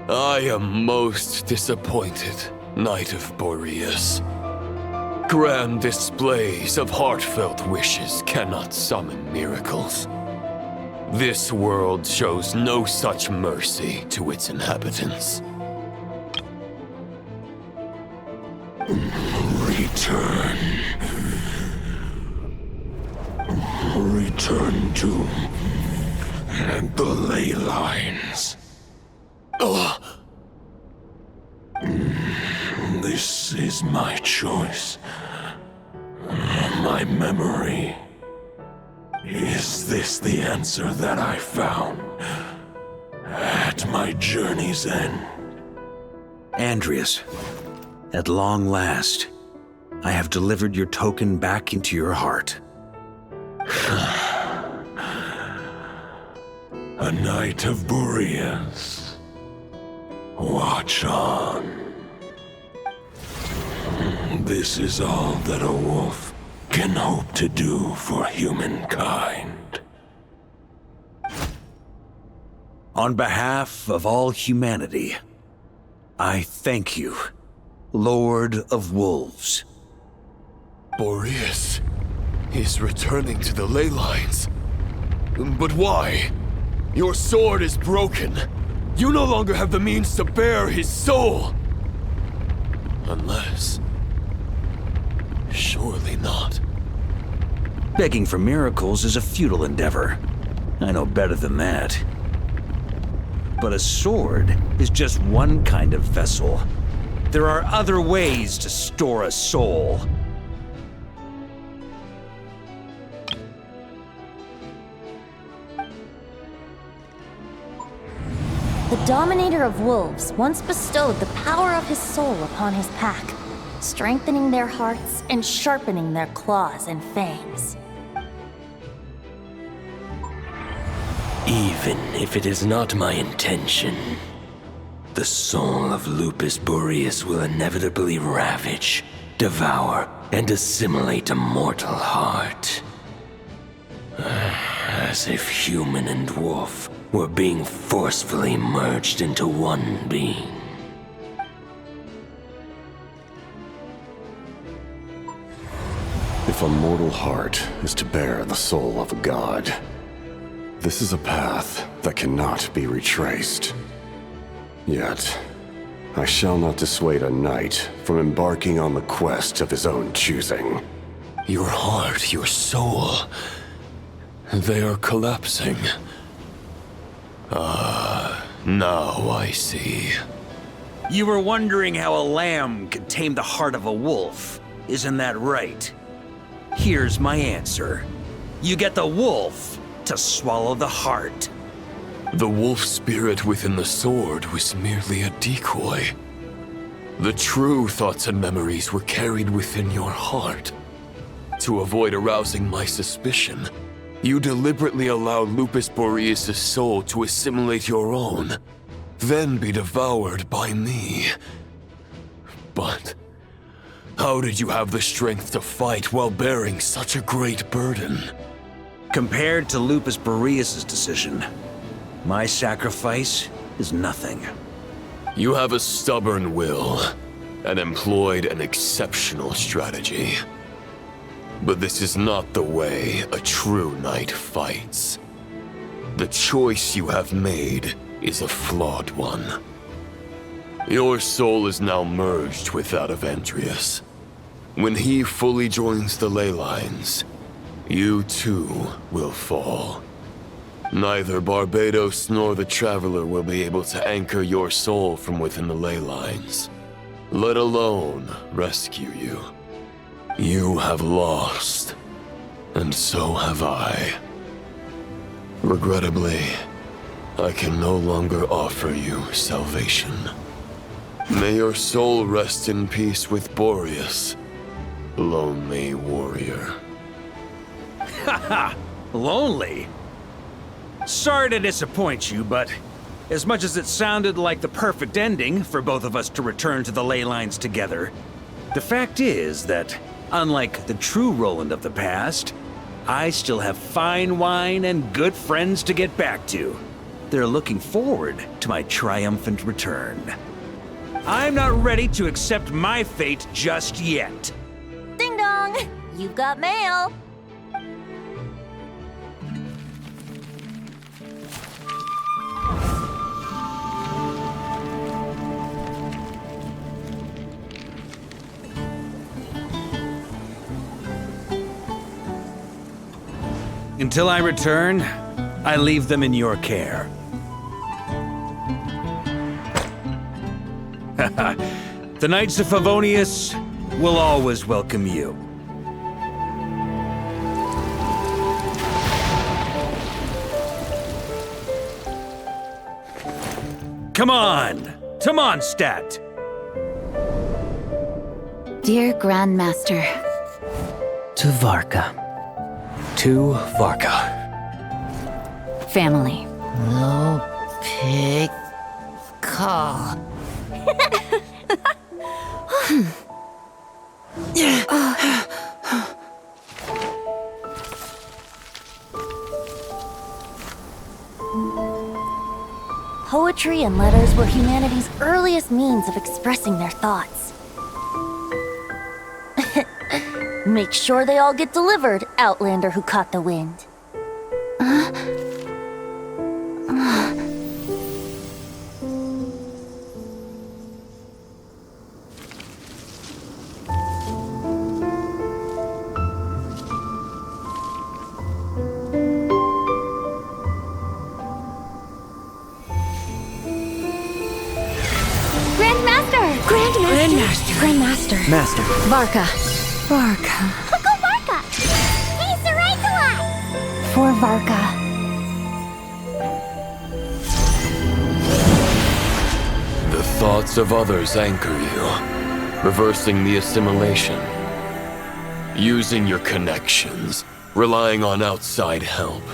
I am most disappointed, Knight of Boreas. Grand displays of heartfelt wishes cannot summon miracles. This world shows no such mercy to its inhabitants. Return. Return to the ley lines. This is my choice. My memory. Is this the answer that I found at my journey's end? Andrias, at long last, I have delivered your token back into your heart. A Knight of Boreas. Watch on. This is all that a wolf can hope to do for humankind. On behalf of all humanity, I thank you, Lord of Wolves. Boreas is returning to the ley lines. But why? Your sword is broken. You no longer have the means to bear his soul. Unless... surely not. Begging for miracles is a futile endeavor. I know better than that. But a sword is just one kind of vessel. There are other ways to store a soul. The Dominator of Wolves once bestowed the power of his soul upon his pack, strengthening their hearts and sharpening their claws and fangs. Even if it is not my intention, the soul of Lupus Boreas will inevitably ravage, devour, and assimilate a mortal heart. As if human and wolf were being forcefully merged into one being. If a mortal heart is to bear the soul of a god, this is a path that cannot be retraced. Yet, I shall not dissuade a knight from embarking on the quest of his own choosing. Your heart, your soul... they are collapsing. Now I see. You were wondering how a lamb could tame the heart of a wolf, isn't that right? Here's my answer. You get the wolf to swallow the heart. The wolf spirit within the sword was merely a decoy. The true thoughts and memories were carried within your heart. To avoid arousing my suspicion, you deliberately allowed Lupus Boreas' soul to assimilate your own, then be devoured by me. But how did you have the strength to fight while bearing such a great burden? Compared to Lupus Boreas' decision, my sacrifice is nothing. You have a stubborn will and employed an exceptional strategy. But this is not the way a true knight fights. The choice you have made is a flawed one. Your soul is now merged with that of Andreas. When he fully joins the ley lines, you too will fall. Neither Barbados nor the Traveler will be able to anchor your soul from within the ley lines, let alone rescue you. You have lost, and so have I. Regrettably, I can no longer offer you salvation. May your soul rest in peace with Boreas, lonely warrior. Haha, lonely? Sorry to disappoint you, but as much as it sounded like the perfect ending for both of us to return to the ley lines together, the fact is that, unlike the true Roland of the past, I still have fine wine and good friends to get back to. They're looking forward to my triumphant return. I'm not ready to accept my fate just yet. Ding dong! You've got mail! Until I return, I leave them in your care. The Knights of Favonius will always welcome you. Come on! To Mondstadt! Dear Grandmaster. To Varka. To Varka. Family. No pig call. Poetry and letters were humanity's earliest means of expressing their thoughts. Make sure they all get delivered, Outlander who caught the wind. Grandmaster. Master. Varka. Go Varka! He's the right to us! For Varka. The thoughts of others anchor you, reversing the assimilation. Using your connections, relying on outside help.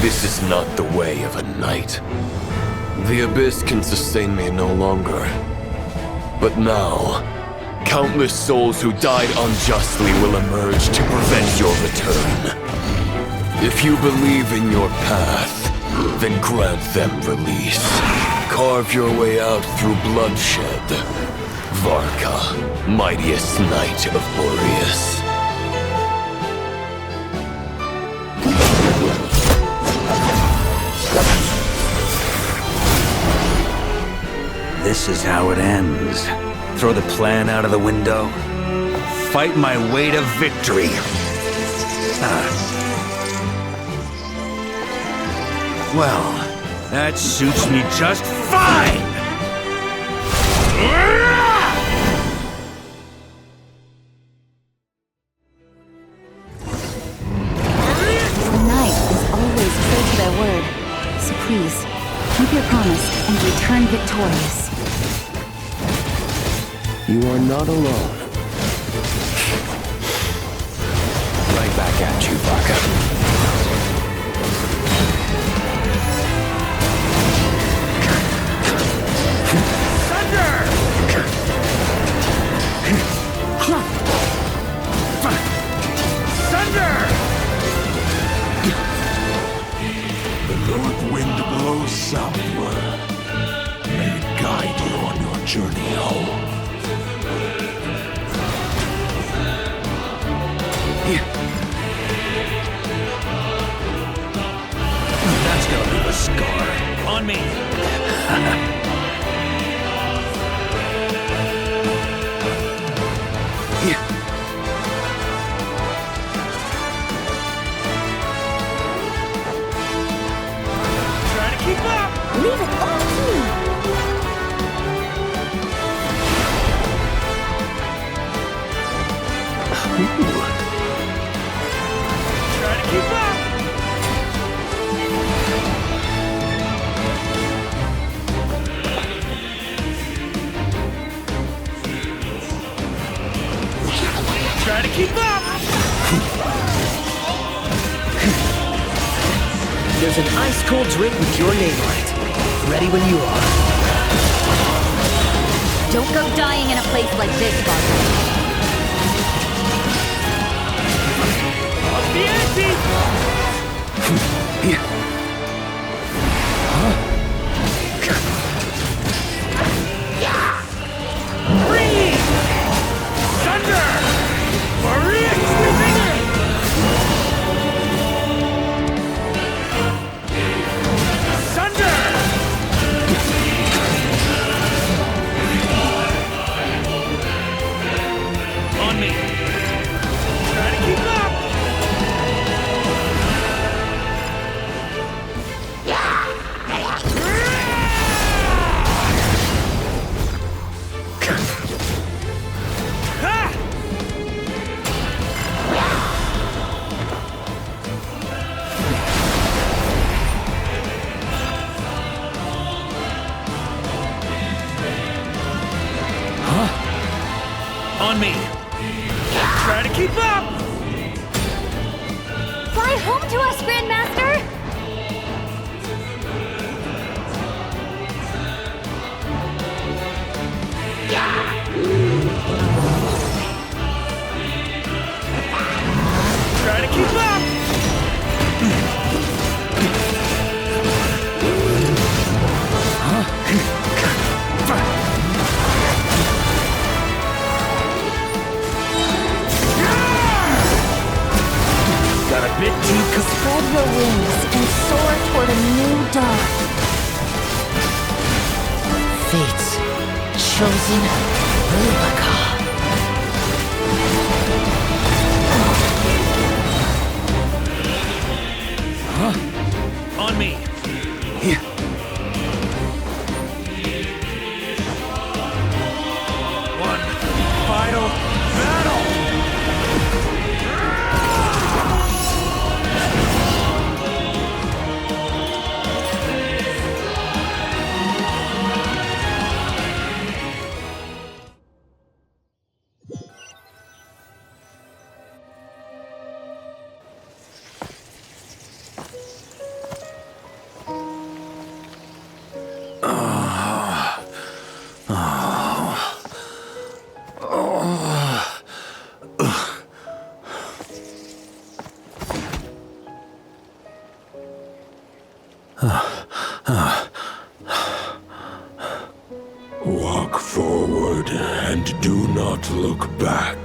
This is not the way of a knight. The Abyss can sustain me no longer. But now, countless souls who died unjustly will emerge to prevent your return. If you believe in your path, then grant them release. Carve your way out through bloodshed. Varka, mightiest knight of Boreas. This is how it ends. Throw the plan out of the window. Fight my way to victory. Well, that suits me just fine! The knight is always true to their word. So please, keep your promise and return victorious. You are not alone. Right back at you, Varka. The north wind blows southward. May it guide you on your journey home. That's gonna leave a scar. On me. Trying to keep up. Leave it all to me! Trying to keep up. Trying to keep up. There's an ice-cold drink with your name on it. Ready when you are. Don't go dying in a place like this, Varka. Up the ante. Breathe. Thunder. Maria sweeping in. Thunder. On me. Try to keep up. On me. Try to keep up. Fly home to us, Grandmaster! Try to keep up. Huh? chosen Varka. On me. One final battle. Walk forward and do not look back.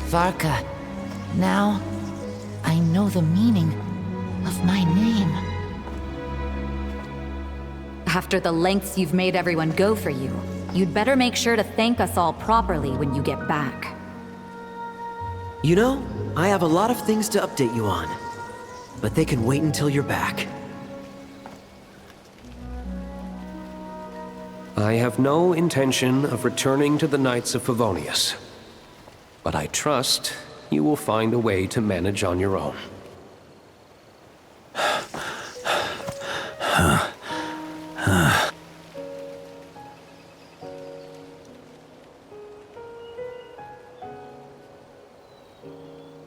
Varka, now I know the meaning of my name. After the lengths you've made everyone go for you, you'd better make sure to thank us all properly when you get back. You know, I have a lot of things to update you on, but they can wait until you're back. I have no intention of returning to the Knights of Favonius, but I trust you will find a way to manage on your own.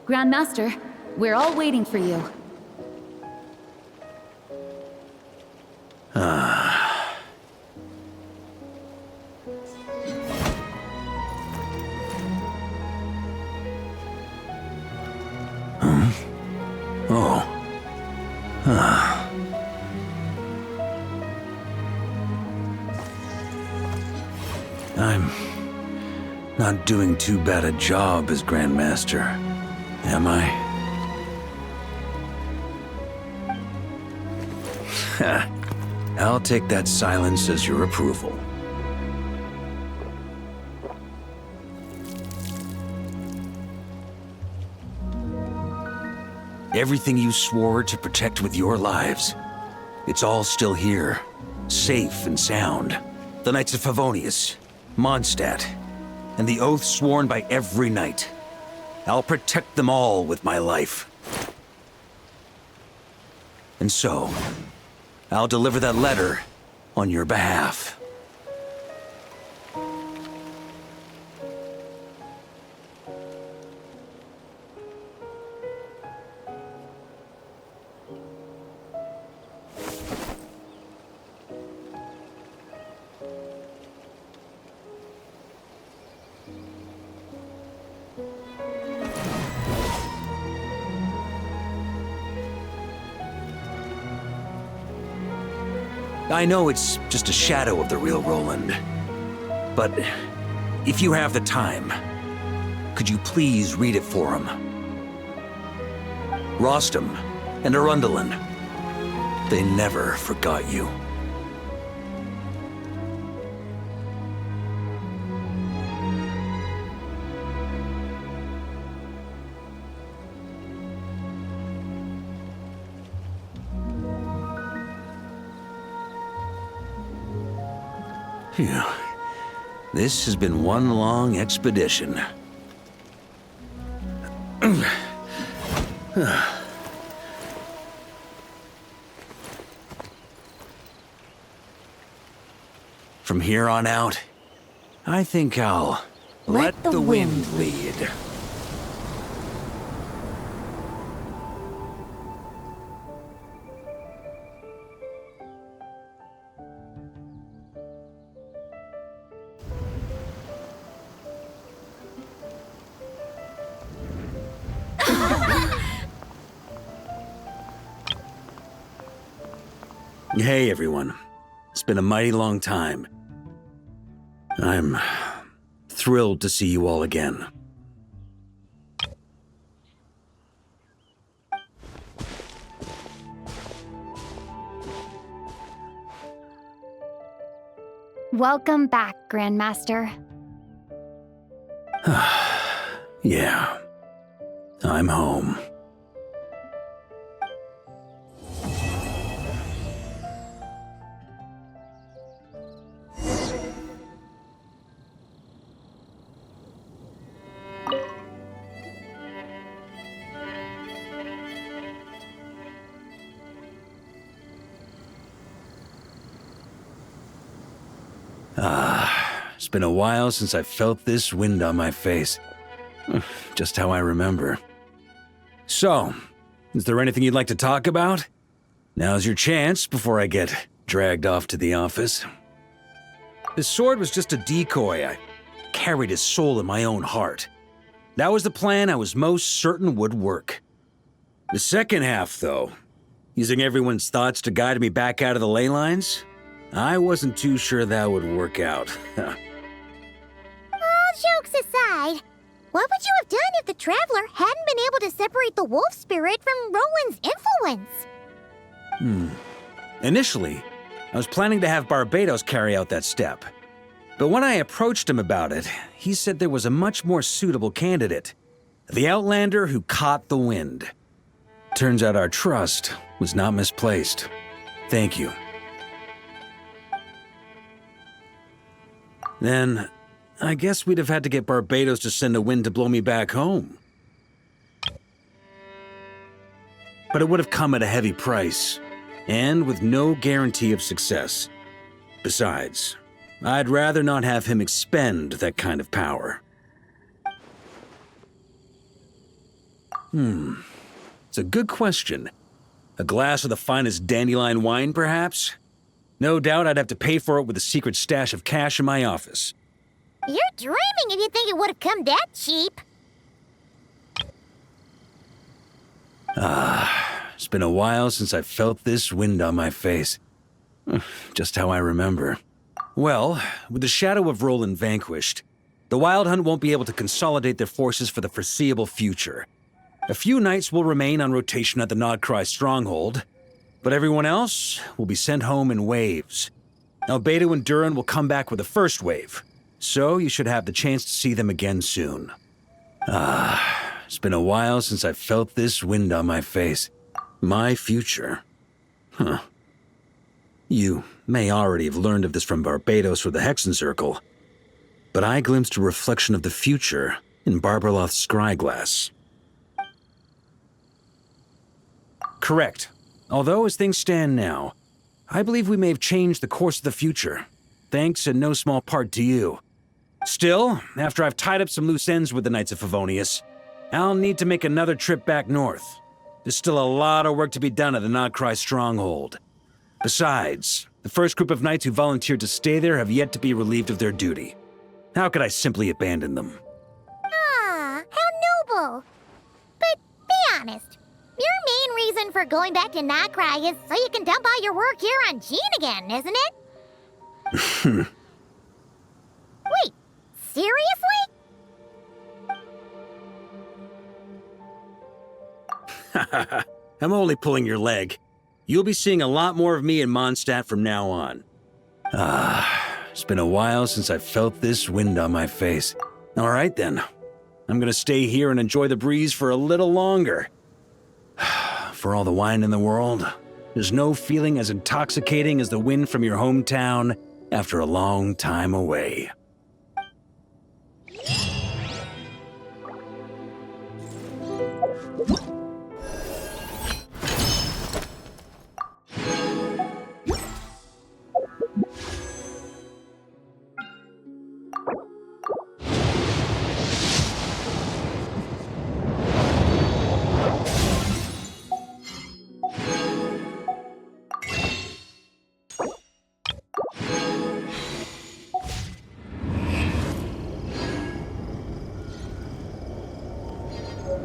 Grandmaster, we're all waiting for you. I'm not doing too bad a job as Grandmaster, am I? I'll take that silence as your approval. Everything you swore to protect with your lives, it's all still here, safe and sound. The Knights of Favonius, Mondstadt, and the oath sworn by every knight. I'll protect them all with my life. And so, I'll deliver that letter on your behalf. I know it's just a shadow of the real Roland, but if you have the time, could you please read it for him? Rostam and Arundelen, they never forgot you. Phew. This has been one long expedition. From here on out, I think I'll let the wind lead. Hey everyone. It's been a mighty long time. I'm thrilled to see you all again. Welcome back, Grandmaster. Yeah, I'm home. It's been a while since I felt this wind on my face. Just how I remember. So, is there anything you'd like to talk about? Now's your chance before I get dragged off to the office. His sword was just a decoy. I carried his soul in my own heart. That was the plan I was most certain would work. The second half, though, using everyone's thoughts to guide me back out of the ley lines, I wasn't too sure that would work out. All jokes aside, what would you have done if the Traveler hadn't been able to separate the wolf spirit from Roland's influence? Initially, I was planning to have Barbatos carry out that step. But when I approached him about it, he said there was a much more suitable candidate. The Outlander who caught the wind. Turns out our trust was not misplaced. Thank you. Then, I guess we'd have had to get Barbatos to send a wind to blow me back home. But it would have come at a heavy price, and with no guarantee of success. Besides, I'd rather not have him expend that kind of power. It's a good question. A glass of the finest dandelion wine, perhaps? No doubt I'd have to pay for it with a secret stash of cash in my office. You're dreaming if you think it would have come that cheap. It's been a while since I felt this wind on my face. Just how I remember. Well, with the shadow of Roland vanquished, the Wild Hunt won't be able to consolidate their forces for the foreseeable future. A few knights will remain on rotation at the Nodcry stronghold, but everyone else will be sent home in waves. Albedo and Durin will come back with the first wave, so you should have the chance to see them again soon. It's been a while since I felt this wind on my face. My future. You may already have learned of this from Barbatos or the Hexen Circle, but I glimpsed a reflection of the future in Barbarloth's scryglass. Correct. Although, as things stand now, I believe we may have changed the course of the future, thanks in no small part to you. Still, after I've tied up some loose ends with the Knights of Favonius, I'll need to make another trip back north. There's still a lot of work to be done at the Nodcry stronghold. Besides, the first group of knights who volunteered to stay there have yet to be relieved of their duty. How could I simply abandon them? How noble. But be honest, your main reason for going back to Nodcry is so you can dump all your work here on Jean again, isn't it? Wait, seriously? I'm only pulling your leg. You'll be seeing a lot more of me in Mondstadt from now on. It's been a while since I felt this wind on my face. All right then. I'm gonna stay here and enjoy the breeze for a little longer. For all the wine in the world, there's no feeling as intoxicating as the wind from your hometown after a long time away.